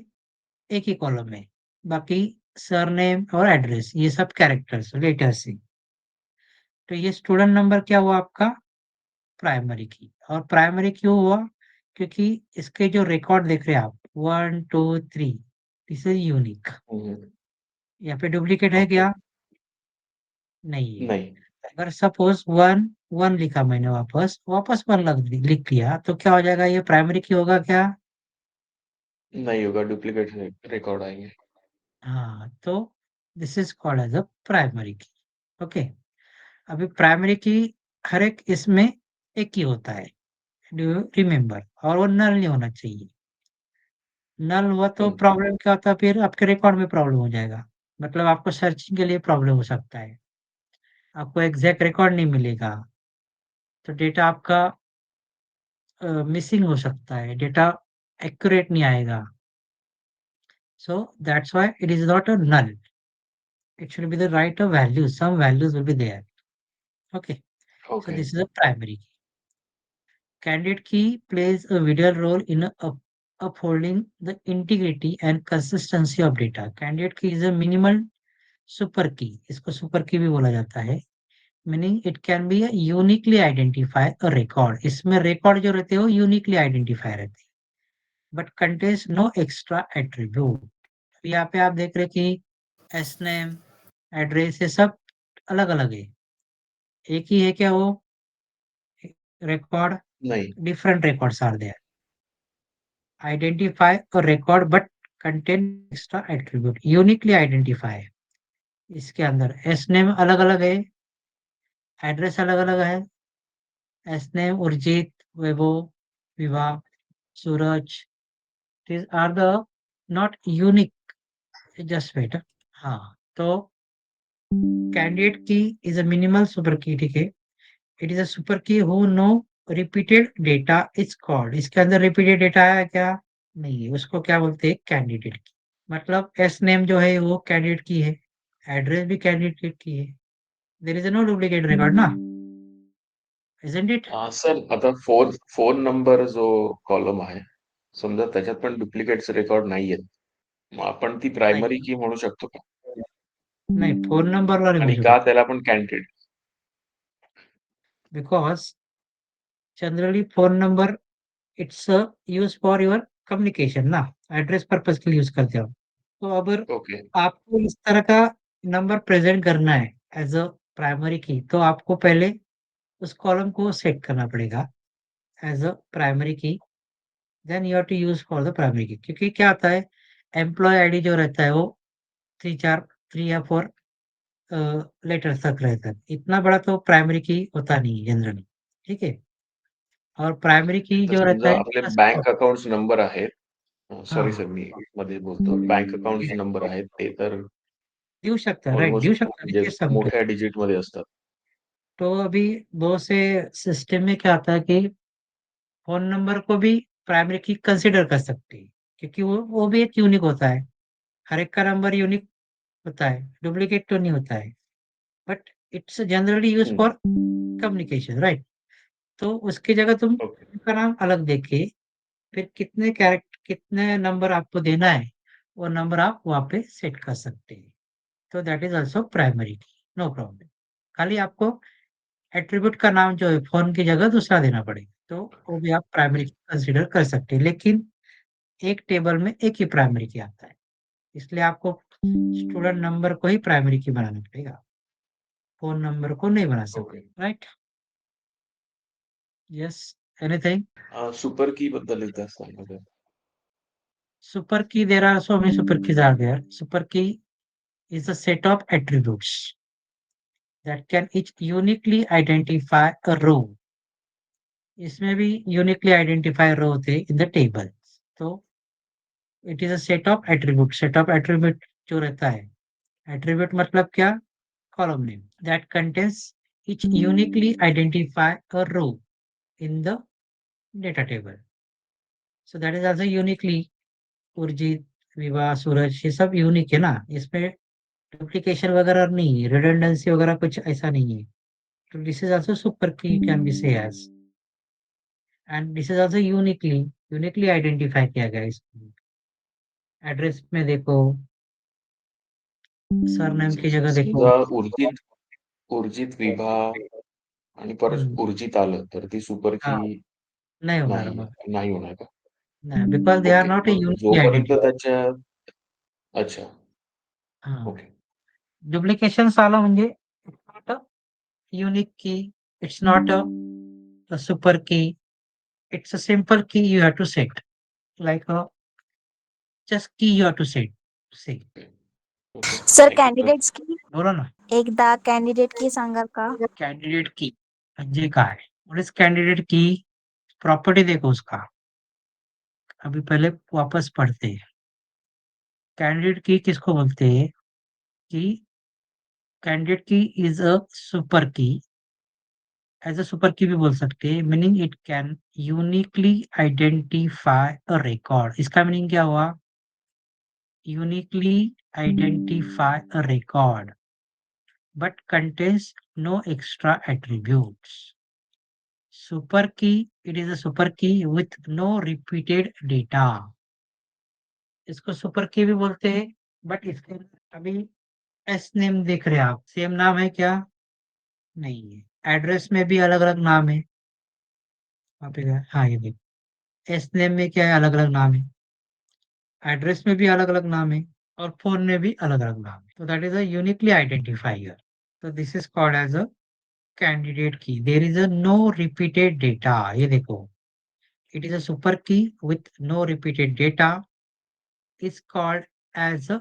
एक ही कॉलम है. बाकी सरनेम और एड्रेस ये सब कैरेक्टर्स, लेटर्स हैं. तो ये स्टूडेंट नंबर क्या हुआ आपका? Primary key. और प्राइमरी क्यों हुआ? क्योंकि इसके जो रिकॉर्ड देख रहे हैं आप 1, 2, 3 दिस इज़ यूनिक. हम्म, यहाँ पे डुप्लीकेट है ओके. क्या? नहीं है. नाही. अगर सपोज़ 1, 1 लिखा मैंने वापस 1 लिख दिया तो क्या हो जाएगा? ये प्राइमरी की होगा क्या? नहीं होगा, डुप्लीकेट रिकॉर्ड आएंगे. हाँ, तो this is called as a primary की. ओके. अभी प्राइमरी की हर एक इसमें एक ही होता है. Do you remember? और वो नल नहीं होना चाहिए. नल हुआ तो हम्म, प्रॉब्लम क्या होता है, फिर आपके रिकॉर्ड में प्रॉब्लम हो जाएगा. मतलब आपको सर्चिंग के लिए प्रॉब्लम हो सकता है. आपको एग्ज़ैक्ट रिकॉर्ड नहीं मिलेगा. तो डेटा आपका मिसिंग हो सकता है. डेटा एक्यूरेट नहीं आएगा. So that's why it is not a null. It should be the right of values. Some values will be there. Okay. So okay. this is a primary key. Candidate key plays a vital role in upholding the integrity and consistency of data. Candidate key is a minimal super key. इसको super key भी बोला जाता है. Meaning it can be a uniquely identify a record. इसमें record जो रहते हैं वो uniquely identify रहते हैं. But contains no extra attribute. यहाँ पे आप देख रहे हैं कि एस नेम, एड्रेस ये सब अलग-अलग है. एक ही है क्या वो? record, नाही. different records are there. Identify a record but contain extra attribute. Uniquely identify. इसके अंदर एस नेम अलग-अलग है, एड्रेस अलग-अलग है. S name Urjit, Vaibhav, Vibha, Suraj. These are the not unique. Just wait. हाँ, तो candidate key is a minimal super key, ठीक है? It is a super key who no repeated data is called. इसके अंदर repeated data आया क्या? नहीं है. उसको क्या बोलते हैं? कैंडिडेट की. मतलब एस नेम जो है वो कैंडिडेट की है, एड्रेस भी कैंडिडेट की है. There is no duplicate record ना, इजंट इट? सर, आता फोन फोन नंबर जो कॉलम आहे, समजा त्याच्यात पण डुप्लिकेट्स रेकॉर्ड नाहीयेत, मग आपण ती नाही, प्रायमरी की म्हणू शकतो का? नाही फोन नंबरला नाही आणि म्हणू का शकत. त्याला पण candidate? Because generally phone number it's use for your communication ना, एड्रेस पर्पज के लिए यूज करते हो. तो अगर ओके. आपको इस तरह का नंबर प्रेजेंट करना है एज अ प्राइमरी की, तो आपको पहले उस कॉलम को सेट करना पड़ेगा as a primary key. Then you have to use for the primary key. क्योंकि क्या होता है, एम्प्लॉय आईडी जो रहता है वो 3 या 4 लेटर्स तक रहता है. इतना बड़ा तो प्राइमरी की होता नहीं है जनरली. ठीक है? और प्राइमरी की तर जो रहता समजा है आपले फर्स्ट बँक अकाउंट्स नंबर आहेत. सॉरी हाँ, सर, मी मध्ये बोलतो. बँक अकाउंट्स नंबर आहेत ते तर देऊ शकता, राइट, देऊ ऑलमोस्ट शकता. मी म्हणजे तेच सांगतोय. मोठ्या डिजिटमध्ये असतात. तो अभी बहुत से सिस्टम में क्या होता है कि फ़ोन नंबर को भी प्राइमरी की कंसीडर कर सकते हैं, क्योंकि वो भी एक यूनिक होता है. हर एक का नंबर यूनिक होता है, डुप्लीकेट तो नहीं होता है. But it's generally used hmm, for communication, right? तो उसकी जगह तुम ओके. उनका नाम अलग देके फिर कितने नंबर आपको देना है, वो नंबर आप वहाँ पे सेट कर सकते हैं. तो दैट इज़ आल्सो प्राइमरी की, नो प्रॉब्लम. खाली आपको एट्रिब्यूट का नाम जो है फ़ोन की जगह दूसरा देना पड़ेगा, तो वो भी आप प्राइमरी की कंसीडर कर सकते हैं. लेकिन एक टेबल में एक ही प्राइमरी की आता है, इसलिए आपको स्टूडेंट नंबर को ही प्राइमरी की बनाना पड़ेगा. फ़ोन नंबर को नहीं बना सकते, okay. Right? Yes, anything? Super की बद्दल एकदा सांगा जरा. Super key, there are so many super keys are there. Super key is a set of attributes that can each uniquely identify a row. इसमें भी uniquely identify row होते in the table. तो it is a set of attributes. Set of attribute जो रहता है, attribute मतलब क्या? Column name that contains each uniquely identify a row in the data table. So that is also uniquely Urjit, विवाह, सूरज ये सब यूनिक है ना, इसमें डुप्लीकेशन वगैरह नहीं है, रिडंडेंसी वगैरह कुछ ऐसा नहीं है. तो this is also super key can be say as, and this is also uniquely identify किया गया है इसको. एड्रेस में देखो, सरनेम की जगह देखो. समजा उर्जित उर्जित विभा आणि परत हम्म, उर्जित आलं तर ती सुपर की हाँ, नहीं होणार नाही मग. नाही होणार का? नाही, because they are okay. Not a मग युनिकली जोपर्यंत आयडेंटिफाई. त्याच्या अच्छा. हाँ, ओके. डुप्लिकेशन आलं म्हणजे not a unique key, it's not a super key, it's a simple key you have to set, like a just key you have to set. से okay. Sir thank you. Candidates key बोला ना. एकदा कॅन्डिडेट की सांगाल का? कैंडिडेट की म्हणजे काय? व्हाट इज कैंडिडेट की? प्रॉपर्टी देखो उसका. अभी पहले वापस पढ़ते हैं. कैंडिडेट की किसको बोलते हैं? कि candidate key is a super key, as a super key भी बोल सकते हैं, meaning it can uniquely identify a record. इसका मीनिंग क्या हुआ? Uniquely identify a record but contains no extra attributes. Super key, it is a super key with no repeated data. इसको सुपर की भी बोलते हैं, बट इसके अंदर अभी एस नेम देख रहे हैं आप, सेम नाम है क्या? नहीं है. एड्रेस में भी अलग अलग नाम है. वहाँ पे गया, हाँ ये देखो, एस नेम में क्या है? अलग अलग नाम है. एड्रेस में भी अलग अलग नाम है, और फोन में भी अलग अलग नाम है. तो that is a uniquely identifier. तो this is called as a candidate key. There is a no repeated data. ये देखो, it is a super key with no repeated data, is called as a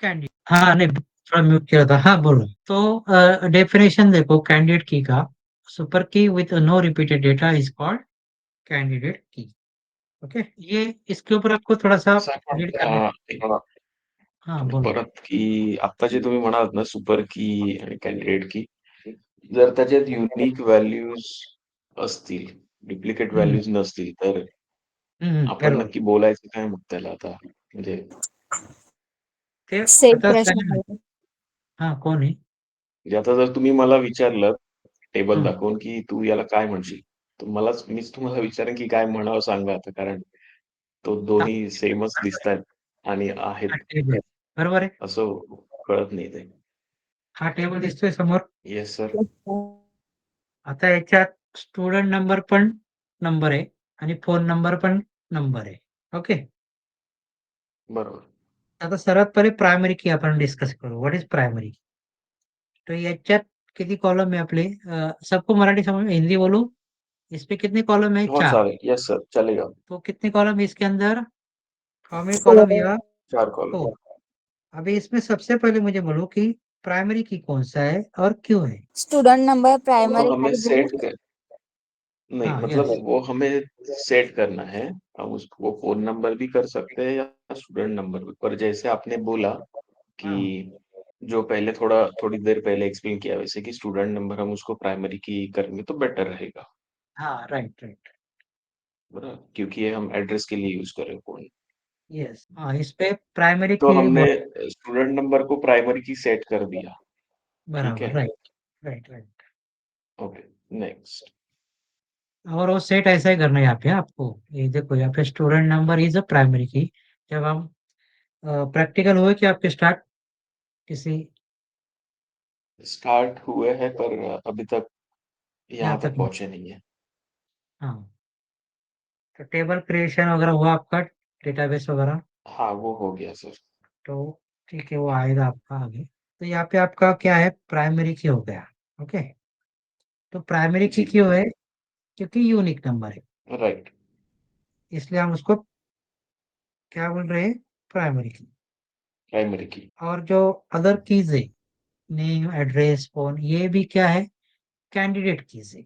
candidate. हाँ नहीं, थोड़ा म्यूट किया था. हाँ बोलो. तो डेफिनेशन देखो कैंडिडेट की का, super key with no repeated data is called candidate key. Okay, ये इसके ऊपर आपको थोड़ा सा असं आपण रीड करने. एक हाँ थोडं बोलो. परत की आता जे तुम्ही म्हणालात ना सुपर की आणि कॅन्डिडेट की, जर त्याच्यात युनिक व्हॅल्यूज असतील, डुप्लिकेट हम्म, व्हॅल्यूज नसतील, तर आपण बरोबर. नक्की बोलायचं काय मग त्याला आता? म्हणजे ते सेम आता काय प्रश्न आहे, आहे. हा कोण आहे? म्हणजे आता जर तुम्ही मला विचारलं टेबल हा, दाखवून की तू याला काय म्हणशील, तर मीच तुम्हाला विचारेन की काय म्हणावं सांगा आता, कारण तो हा, दोन्ही सेमच बरोबर आहे. दिसतायत आणि हा आहेत टेबल बरोबर आहे. असं कळत नाही ते. हा टेबल दिसतोय समोर. Yes sir. आता याच्यात स्टुडंट नंबर पण नंबर आहे, आणि फोन नंबर पण नंबर आहे. ओके, बरोबर. आता सर्वात पहिले प्रायमरी की आपण डिस्कस करू. What is primary? तो याच्यात किती कॉलम है आपले? सबको मराठी समझ में, हिंदी बोलूं? इस पे कितने कॉलम है? हो 4. चालेल. येस सर, चलेगा. तो कितने कॉलम है इसके अंदर? How many column four. या? 4 कॉलम. 4. अभी इसमें सबसे पहले मुझे बोलो कि प्राइमरी की कौन सा है और क्यों है? स्टूडेंट नंबर तो प्राइमरी हमें सेट कर नहीं, हाँ, मतलब यस. वो हमें सेट करना है. हम उसको फ़ोन नंबर भी कर सकते हैं या स्टूडेंट नंबर भी. पर जैसे आपने बोला कि हाँ, जो पहले थोड़ी देर पहले एक्सप्लेन किया वैसे कि स्टूडेंट नंबर हम उसको प्राइमरी की करेंगे तो बेटर रहेगा. हाँ, राइट, राइट. बराबर? क्योंकि ये हम एड्रेस के लिए यूज़ कर रहे हैं फ़ोन. यस. हाँ, इस पे प्राइमरी तो की हमने बोल. स्टूडेंट नंबर को प्राइमरी की सेट कर दिया. ठीक बराबर, है? Right, right, right. Okay, next. और वो सेट ऐसा ही करना है यहाँ पे आपको. ये देखो यहाँ पे student number is a primary की. जब हम प्रैक्टिकल हुए कि आपके स्टार्ट किसी स्टार्ट हुए हैं पर अभी तक यहाँ यहाँ तक तक नहीं. पहुँचे नहीं है. हाँ, तो टेबल क्रिएशन वगैरह हुआ आपका, डेटाबेस वगैरह. हाँ, वो हो गया सर. तो ठीक है, वो आएगा आपका आगे. तो यहाँ पे आपका क्या है, प्राइमरी की हो गया। ओके, तो प्राइमरी की जी। क्यों है, क्योंकि यूनिक नंबर है, राइट। इसलिए हम उसको क्या बोल रहे हैं, प्राइमरी की। Primary key. और जो अदर कीज है, नेम, एड्रेस, फोन, ये भी क्या है, कैंडिडेट कीज है,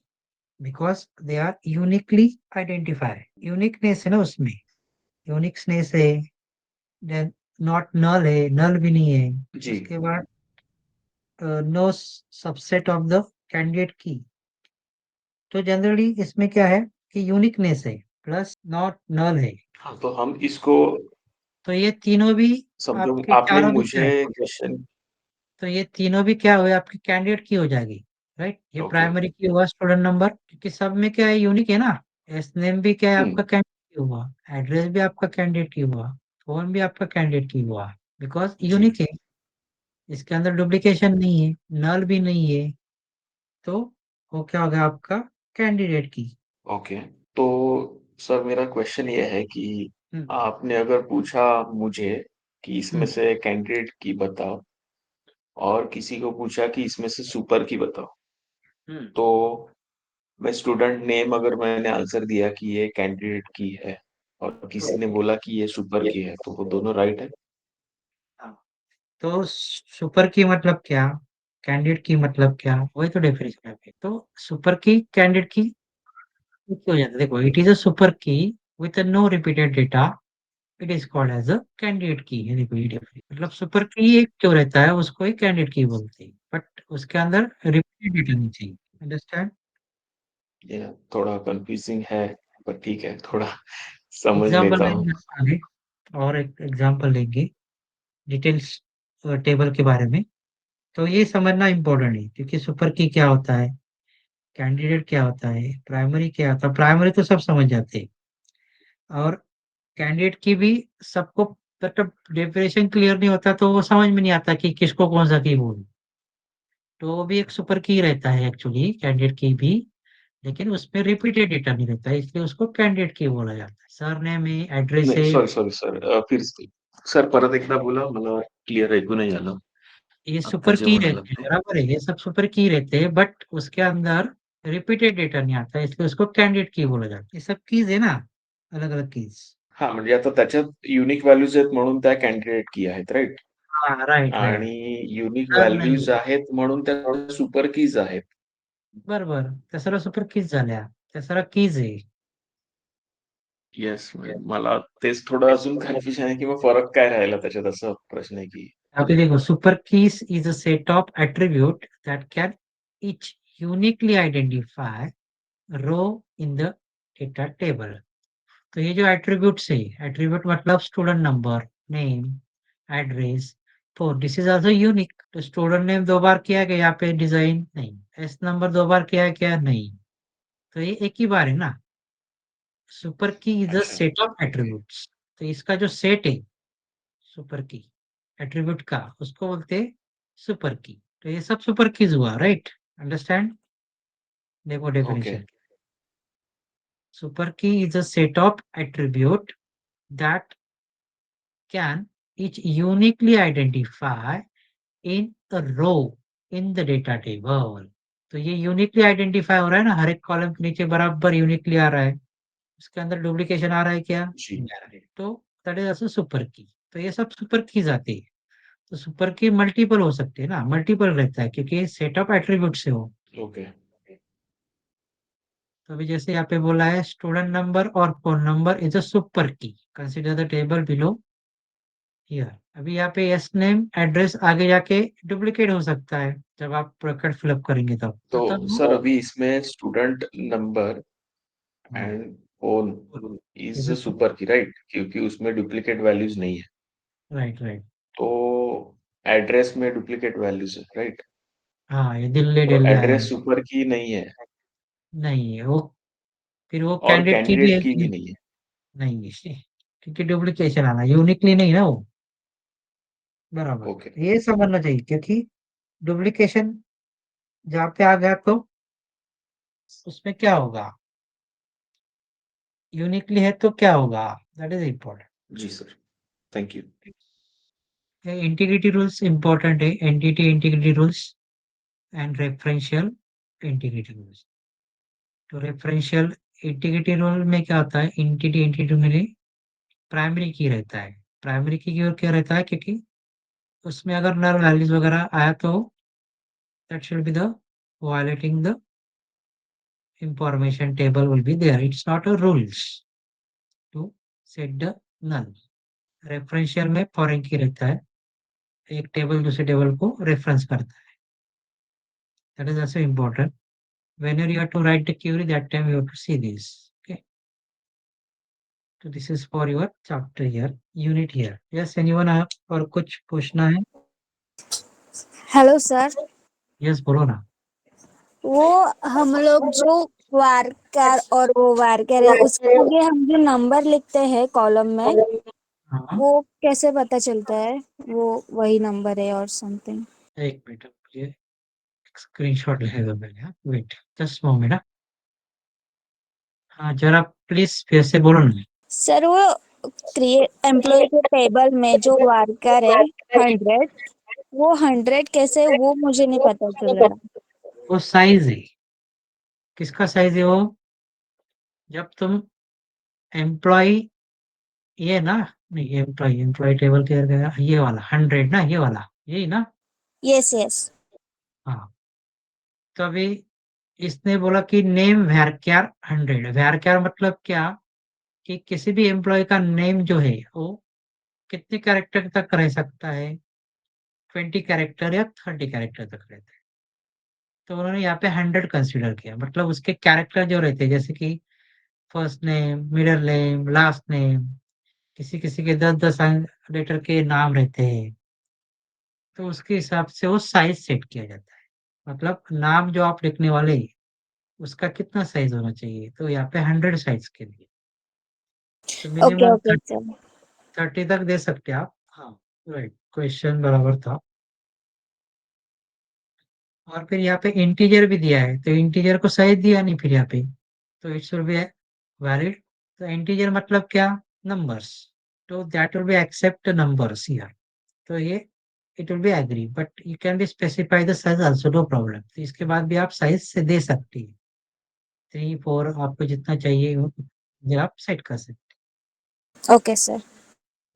because they are uniquely identify. Uniqueness है ना उसमें, यूनिकनेस है, देन नॉट नल है, नल भी नहीं है। जी। उसके बाद no subset of the candidate key. तो जनरली इसमें क्या है कि यूनिकनेस है प्लस नॉट नल है। हाँ, तो हम इसको तो ये तीनों भी समझो, आपके आपने चारों भी क्या मुझे है, क्वेश्चन। तो ये तीनों भी क्या हुए, आपकी कैंडिडेट की हो जाएगी। राइट, ये ओके। प्राइमरी की हुआ, स्टूडेंट नंबर, क्योंकि सब में क्या है, यूनिक है ना। एस नेम भी क्या है, हम्म। आपका कैंडिडेट की हुआ, एड्रेस भी आपका कैंडिडेट की हुआ, फोन भी आपका कैंडिडेट की हुआ, बिकॉज जी। यूनिक है, इसके अंदर डुप्लीकेशन नहीं है, नल भी नहीं है। तो वो क्या हो गया, आपका कैंडिडेट की। ओके। तो सर, मेरा क्वेश्चन ये है कि हम्म आपने अगर पूछा मुझे कि इसमें हम्म से कैंडिडेट की बताओ, और किसी को पूछा कि इसमें से सुपर की बताओ, हम्म तो मैं स्टूडेंट नेम अगर मैंने आंसर दिया कि ये कैंडिडेट की है, और किसी ने बोला कि ये सुपर की है, तो वो दोनों राइट है। हाँ। तो सुपर की मतलब क्या, कैंडिडेट की मतलब क्या, वही तो डेफिनेशन है। तो सुपर की कैंडिडेट की क्यों हो जाता है, देखो, it is a super key with no repeated data, it is called as a candidate key है। देखो ये definition, मतलब सुपर की एक जो रहता है उसको ही कैंडिडेट की बोलते हैं, बट उसके अंदर रिपीटेड डेटा नहीं चाहिए। अंडरस्टैंड। ये थोड़ा कंफ्यूजिंग है, पर ठीक है, थोड़ा समझ एग्जाम्पल लेता हूँ। लेंगे आगे, और एक एग्जाम्पल लेंगे डिटेल्स टेबल के बारे में। तो ये समझना इम्पोर्टेंट है, क्योंकि सुपर की क्या होता है, कैंडिडेट क्या होता है, प्राइमरी क्या होता है। प्राइमरी तो सब समझ जाते हैं, और कैंडिडेट की भी सबको, मतलब डेफिनेशन क्लियर नहीं होता तो वो समझ में नहीं आता कि किसको कौन सा की बोलूं। तो वो भी एक सुपर की रहता है एक्चुअली, कैंडिडेट की भी, लेकिन उसमें रिपीटेड डेटा नहीं रहता है, इसलिए उसको कैंडिडेट की बोला जाता है। सरनेम है, एड्रेस नाही, है। सॉरी सॉरी सर, फिर सर परत एकदा बोला, मला क्लिअर ऐकू नाही आलं. ये आता सुपर की जेव्हा रहते आलं हैं, ते. बराबर है, ये सब सुपर की रहते हैं, बट उसके अंदर रिपीटेड डेटा नहीं आता है, इसलिए उसको कैंडिडेट की बोला जाता है। ये सब कीज है ना, अलग अलग कीज। हा, म्हणजे आता त्याच्यात युनिक व्हॅल्यूज आहेत म्हणून त्या कॅन्डिडेट की आहेत, राईट? हाँ, राइट राइट। आणि युनिक नल नहीं व्हॅल्यूज है, आहेत म्हणून त्या सुपर कीज आहेत. बरोबर, त्या सर्व सुपर कीज झाल्या, त्या सर्व कीज आहे. येस, मला तेच थोडं अजून कन्फ्युजन आहे की मग फरक काय राहिला त्याच्यात, असा प्रश्न आहे की. यहाँ पे देखो, super keys is a set of attribute that can each uniquely identify row in the data table. तो ये जो एट्रीब्यूट्स है, एट्रीब्यूट मतलब स्टूडेंट नंबर, नेम, एड्रेस, तो दिस इज आल्सो यूनिक। तो स्टूडेंट नेम दो बार किया गया यहाँ पे, डिजाइन नहीं, एस नंबर दो बार किया क्या, नहीं, तो ये एक ही बार है ना। सुपर की इज अ अच्छा. Set of okay. एट्रीब्यूट्स, तो इसका जो सेट है सुपर की, एट्रीब्यूट का, उसको बोलते हैं सुपर की। तो ये सब सुपर कीज हुआ, राइट। अंडरस्टैंड। देखो ओके. डेफिनेशन, सुपर की is a set of attribute that can each uniquely identify in a row in the data table। तो ये यूनिकली आइडेंटिफाई हो रहा है ना, हर एक कॉलम के नीचे बराबर यूनिकली आ रहा है, उसके अंदर डुप्लीकेशन आ रहा है क्या, जी. नहीं आ रहा है। तो दैट इज आल्सो सुपर की। तो ये सब सुपर कीज आती है। तो सुपर की मल्टीपल हो सकते हैं ना, मल्टीपल रहता है, क्योंकि सेट ऑफ एट्रीब्यूट से हो। ओके. तो अभी जैसे यहाँ पे बोला है, स्टूडेंट नंबर और phone number is a super key, consider the table below here. अभी यहाँ पे यस नेम एड्रेस आगे जाके डुप्लीकेट हो सकता है, जब आप रिकॉर्ड फिलअप करेंगे तब, तो तब सर अभी इसमें student number and phone is super की, राइट? क्योंकि उसमें डुप्लीकेट वैल्यूज नहीं है. Right right. तो एड्रेस में डुप्लीकेट वैल्यूज है, राइट? हाँ, ये दिल्ली तो दिल्ली आया है। एड्रेस सुपर की नहीं है, नहीं है वो, फिर वो और कैंडिडेट की भी कैंडिडेट है की कि भी नहीं, नहीं है. नहीं है, क्योंकि डुप्लीकेशन आना, यूनिकली नहीं ना वो, ओके. बराबर, ये समझना चाहिए, क्योंकि डुप्लीकेशन जहाँ पे आ गया तो उसमें क्या होगा, यूनिकली है तो क्या होगा, दैट इज इम्पोर्टेंट। जी sir, thank you. Integrity rules important है, entity integrity rules and referential integrity rules. तो रेफरेंशियल इंटीग्रिटी रूल में क्या होता है, एंटिटी इंटीग्रिटी में प्राइमरी की रहता है। प्राइमरी की और क्या रहता है, क्योंकि उसमें अगर नल वैल्यूज वगैरह आया तो that should be the violating the information table will be there. It's not a rules to set the null. Referential में फॉरेन की रहता है, एक टेबल दूसरे टेबल को रेफरेंस करता है। That is also important. Whenever you have to write the query, that time you have to see this. Okay. So this is for your chapter here, unit here. Yes, anyone और कुछ पूछना है? हेलो सर, Yes, बोलो ना। वो हम लोग जो वार्कर और वो वार्कर है उसके आगे हम जो नंबर लिखते हैं कॉलम में, हाँ, वो कैसे पता चलता है वो वही नंबर है और समथिंग? एक मिनट, मुझे स्क्रीनशॉट लेगा पहले। हाँ, वेट जस्ट मोमेंट। हाँ, जरा प्लीज फिर से बोलो ना। सर वो क्रिएट एम्प्लॉय के टेबल में जो वार्कर है 100, वो 100 कैसे, वो मुझे नहीं पता चल रहा। वो साइज है। किसका साइज है वो? जब तुम एम्प्लॉय, ये ना, नहीं एम्प्लॉय, एम्प्लॉय टेबल के गया ये वाला 100 ना, ये वाला यही ना। Yes yes. हाँ, तो अभी इसने बोला कि नेम वैरक्यार 100। वैरक्यार मतलब क्या, कि किसी भी एम्प्लॉय का नेम जो है वो कितने कैरेक्टर तक रह सकता है, 20 कैरेक्टर या 30 कैरेक्टर तक रहता है। तो उन्होंने यहाँ पे 100 कंसिडर किया, मतलब उसके कैरेक्टर जो रहते हैं, जैसे कि first name, middle name, last name, किसी किसी के 10-10 लेटर के नाम रहते हैं, तो उसके हिसाब से वो साइज सेट किया जाता है। मतलब नाम जो आप लिखने वाले हैं, उसका कितना साइज होना चाहिए, तो यहाँ पे 100 साइज के लिए तो ओके मिनिमम ओके सर। 30 तक दे सकते हैं आप। हाँ, राइट, क्वेश्चन बराबर था। और फिर यहाँ पे इंटीजर भी दिया है, तो इंटीजर को साइज दिया नहीं फिर यहाँ पे, तो इट्स विल बी वैलिड। तो इंटीजर मतलब क्या, नंबर्स, तो that will be accept numbers here. तो ये it will be agree, but you can be specify the size also, no problem. तो इसके बाद भी आप साइज से दे सकते हैं, 3 4 आपको जितना चाहिए ये आप सेट कर सकते ओके सर। हैं।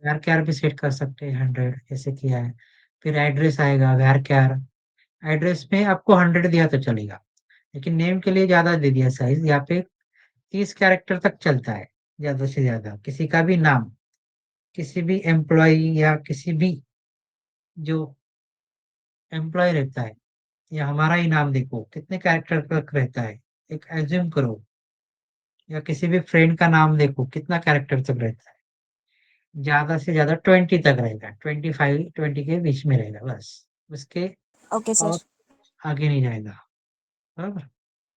var char भी सेट कर सकते हैं 100, जैसे किया है। फिर एड्रेस आएगा var char, एड्रेस में आपको 100 दिया तो चलेगा, लेकिन नेम के लिए ज्यादा दे दिया साइज, यहाँ पे 30 कैरेक्टर तक चलता है, ज्यादा से ज्यादा किसी का भी नाम, किसी भी एम्प्लॉय या किसी भी जो एम्प्लॉय रहता है, या हमारा ही नाम देखो कितने कैरेक्टर तक रहता है, एक एज्यूम करो, या किसी भी फ्रेंड का नाम देखो कितना कैरेक्टर तक रहता है, ज्यादा से ज्यादा 20 तक रहेगा, 25 20 के बीच में रहेगा बस, उसके ओके और सर। आगे नहीं जाएगा। बराबर।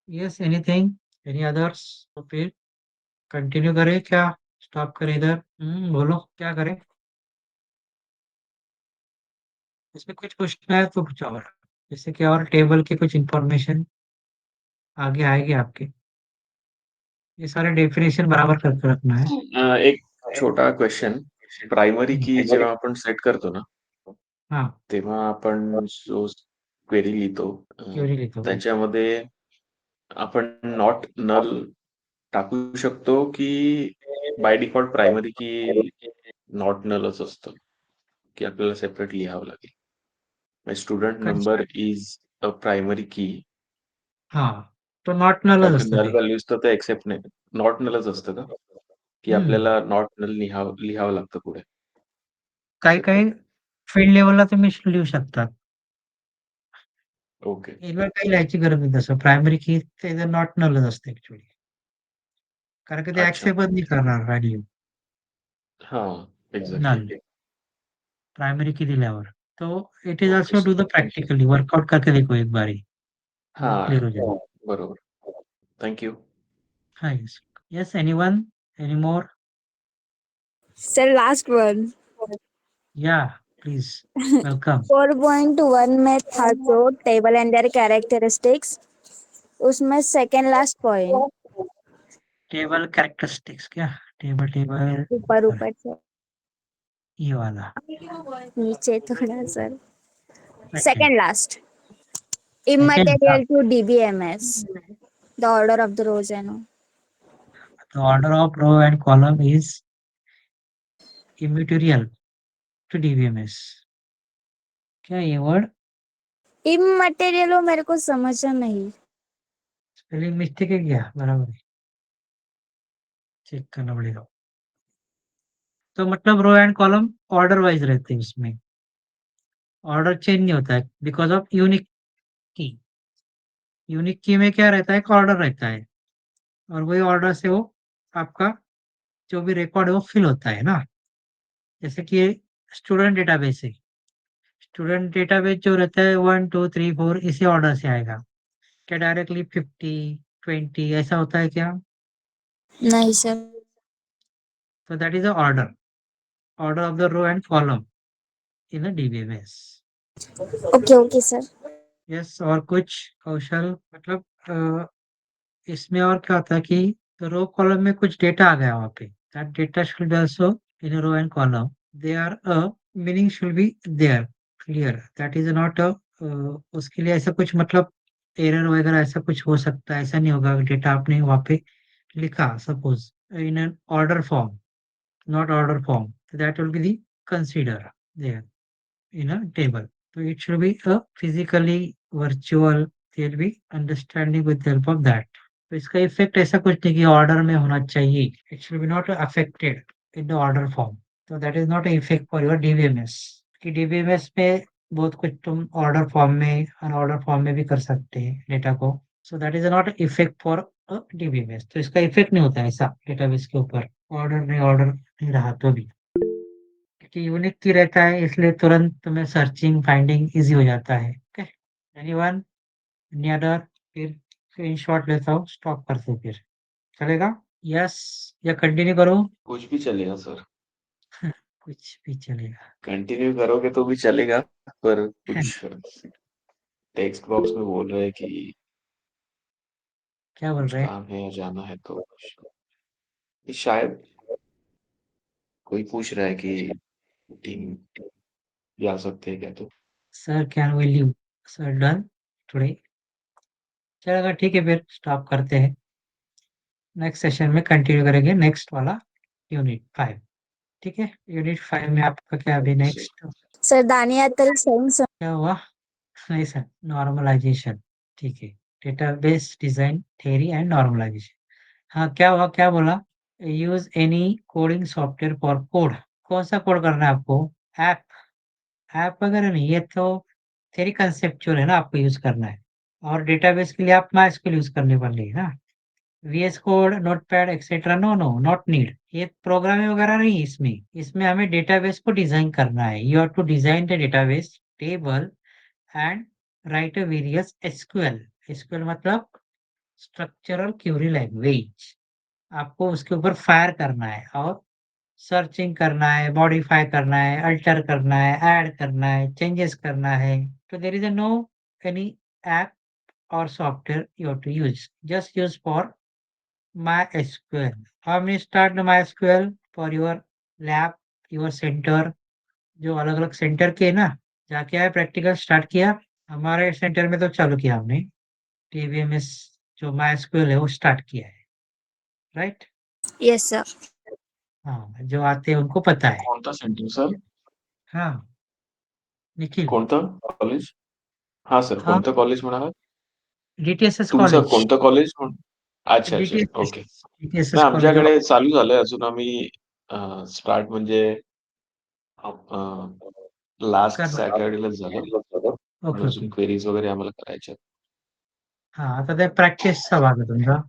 Yes, anything, any others? तो फिर कंटिन्यू करें क्या, स्टॉप करें इधर? बोलो क्या करें, इसमें कुछ पूछना है तो कुछ और, जैसे कि और टेबल की कुछ इंफॉर्मेशन आगे आएगी आपके, ये सारे डेफिनेशन बराबर करके रखना है। एक छोटा क्वेश्चन, प्रायमरी की जेव्हा आपण सेट करतो ना, हाँ, तेव्हा आपण जो क्वेरी लिहितो क्वेरी लिखो। त्याच्यामध्ये आपण नॉट नल टाकू शकतो की बाय डिफॉल्ट प्रायमरी की नॉट नलच असतं, की आपल्याला सेपरेट लिहावं लागेल? Student number construct, is a primary की, हाँ, तो नॉट नलच कारण की असतं नल ते. व्हॅल्यूज तर ते एक्सेप्ट नाही, नॉट नलच असतं का, की हम्म, आपल्याला नॉट नल लिहावं लागतं पुढे काही काही सेपरेट? फील्ड लेवलला तुम्ही लिहू शकता. ओके. इनवर काही लिहायची गरज नाही, तसं प्रायमरी की ते नॉट नलच असतं ऍक्च्युअली, कारण की ते अच्छा. ऍक्सेप्टच नाही करणार व्हॅल्यू हा, नल, एक्झॅक्टली. प्राइमरी की दिल्यावर. तो it is okay also do sir. The practically, workout करके देखो एक बारी, हा, वो क्लियर हो जाएगा. बरोबर. थँक्यू. हाँ, yes, yes, anyone, any more? Sir last one. या, प्लीज, वेलकम। 4.1 में था जो टेबल एंड देयर कैरेक्टरिस्टिक्स, उसमें second last point table characteristics क्या, टेबल टेबल ऊपर ऊपर है, ऊपर से। ये वाला नीचे थोड़ा sir, second second last, second immaterial to DBMS, the order of the rows and all. the order of row and column is immaterial to DBMS. क्या ये वर्ड Immaterial वो मेरे को समझा नहीं। स्पेलिंग मिस्टेक है क्या? बराबर है, चेक करना पड़ेगा। तो मतलब row and column order wise रहते हैं, उसमें ऑर्डर चेंज नहीं होता है because of unique key. Unique key में क्या रहता है? एक ऑर्डर रहता है, और वही ऑर्डर से वो आपका जो भी रिकॉर्ड है वो फिल होता है ना। जैसे कि स्टूडेंट डेटाबेस है, स्टूडेंट डेटाबेस जो रहता है 1 2 3 4 इसी ऑर्डर से आएगा क्या? डायरेक्टली 50 20 ऐसा होता है क्या? नहीं सर। तो that is the order of the row and column in a DBMS. Okay sir. Yes, और कुछ कौशल मतलब इसमें और क्या होता है कि रो कॉलम में कुछ डेटा आ गया वहाँ पे, that data should be also in row and column, they are meaning should be there clear, that is not उसके लिए ऐसा कुछ मतलब एरर वगैरह ऐसा कुछ हो सकता है, ऐसा नहीं होगा। डेटा आपने वहाँ पे लिखा suppose in an order form, not order form, so that will be the consider there in a table. So it should be a physically virtual, they'll be understanding with the help of that. तो इसका इफेक्ट ऐसा कुछ नहीं कि ऑर्डर में होना चाहिए, it should be not affected in the order form, तो that is not effect for your DBMS. कि डीबीएमएस में बहुत कुछ तुम ऑर्डर फॉर्म में अनऑर्डर फॉर्म में भी कर सकते हैं डेटा को, so that is not effect for DBMS. तो इसका इफेक्ट नहीं होता है ऐसा डेटाबेस के ऊपर, ऑर्डर नहीं रहा तो भी, क्योंकि यूनिक की रहता है इसलिए तुरंत तुम्हें सर्चिंग फाइंडिंग इजी हो जाता है। Okay, anyone, any other? फिर स्क्रीनशॉट लेता हूँ, स्टॉप करते फिर चलेगा? यस, या कंटिन्यू करो? कुछ भी चलेगा सर। कुछ भी चलेगा। कंटिन्यू करोगे तो भी चलेगा, पर कुछ टेक्स्ट बॉक्स में बोल रहे हैं कि क्या बोल कुछ रहे हैं? काम है या जाना है, तो ये शायद कोई पूछ रहा है कि टीम भी आ सकते हैं क्या, तो sir can we leave? Sir done today? चलेगा, ठीक है, फिर स्टॉप करते हैं। नेक्स्ट सेशन में कंटिन्यू करेंगे नेक्स्ट वाला यूनिट 5। ठीक है, यूनिट 5 में आपका क्या अभी नेक्स्ट सर दानिया तरी सेंस क्या हुआ? नहीं सर, नॉर्मलाइजेशन। ठीक है, database design theory and normalization. हाँ, क्या हुआ, क्या बोला? Use any coding software for code. कौन सा कोड करना है आपको? ऐप? ऐप वगैरह नहीं, ये तो थ्योरी कंसेप्चुअल है ना, आपको यूज करना है। और डेटाबेस के लिए आप माइस्क्यूएल यूज करने वाले हैं ना, VS code, notepad etcetera. No no, not need, ये प्रोग्रामिंग वगैरह नहीं। इसमें इसमें हमें डेटाबेस को डिजाइन करना है। You have to design the database table and write a various SQL. SQL मतलब स्ट्रक्चरल क्वेरी लैंग्वेज। आपको उसके ऊपर फायर करना है और सर्चिंग करना है, मॉडिफाई करना है, अल्टर करना है, ऐड करना है, चेंजेस करना है। तो there is no any app or software you have to use. Just use for MySQL. How many start the MySQL for your lab, your center? जो अलग अलग सेंटर के है ना, जाके आए प्रैक्टिकल स्टार्ट किया। हमारे सेंटर में तो चालू किया हमने टीवीएमएस, जो MySQL है वो स्टार्ट किया है, राइट? Yes sir. हाँ, जो आते हैं उनको पता है। कोणता सेंटर सर? हाँ निखिल। कोणतं कॉलेज? हा सर, हाँ, कोणतं कॉलेज म्हणाला? डीटीएसएस तुमचं कॉलेज। कोणतं कॉलेज अच्छा अच्छा, डीटीएसएस ओके. डीटीएसएस नाही, कॉलेज ऑफ आमच्याकडे चालू झालंय. अजून आम्ही स्टार्ट म्हणजे लास्ट कर्नाटक. सॅटर्डेलाच झालं. ओके अजून ओके. क्वेरीज वगैरे आम्हाला करायच्या. हाँ, आता ते प्रॅक्टिसचा भाग आहे तुमचा.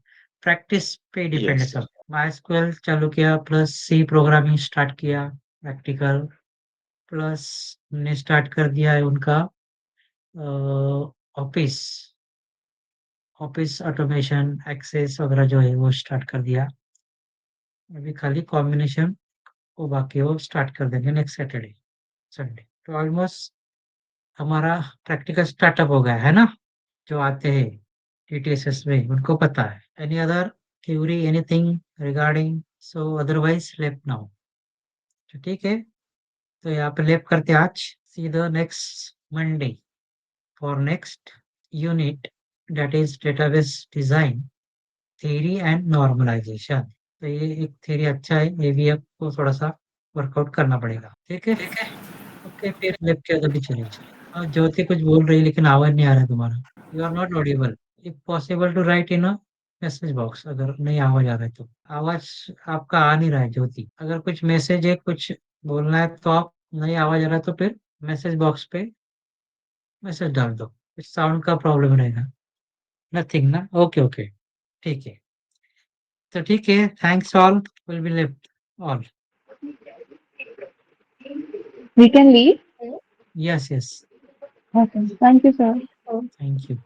प्रॅक्टिस पे डिपेंड है येस सब। सर. मायस्क्यूएल चालू किया, प्लस सी प्रोग्रामिंग स्टार्ट किया प्रैक्टिकल, प्लस हमने स्टार्ट कर दिया है उनका ऑफिस ऑफिस ऑटोमेशन एक्सेस वगैरह जो है वो स्टार्ट कर दिया। अभी खाली कॉम्बिनेशन वो बाकी है, वो स्टार्ट कर देंगे नेक्स्ट सैटरडे संडे। तो ऑलमोस्ट हमारा प्रैक्टिकल स्टार्टअप हो गया है ना, जो आते हैं टीटीएसएस में उनको पता है। Any other query anything regarding? So otherwise let now. तो ठीक है, तो यहाँ पे लेफ्ट करते हैं आज। See the next Monday for next unit that is database design theory and normalisation. तो ये एक थ्योरी अच्छा है, ये भी आपको थोड़ा सा वर्कआउट करना पड़ेगा। ठीक है ओके, फिर लेफ्ट की तरफ चलिए। हाँ ज्योति कुछ बोल रही है लेकिन आवाज नहीं आ रहा है तुम्हारा। You are not audible. If possible to write in a message box, अगर नहीं आवाज आ रहा है तो। आवाज आपका आ नहीं रहा है ज्योति। अगर कुछ मैसेज है, कुछ बोलना है तो आप, नहीं आवाज आ रहा है तो फिर मैसेज बॉक्स पे मैसेज डाल दो। कुछ साउंड का प्रॉब्लम रहेगा। नथिंग ना, ओके ओके ठीक है। तो ठीक है, thanks all, will be left all. We can leave. Yes yes, Okay. Thank you, sir. Thank you.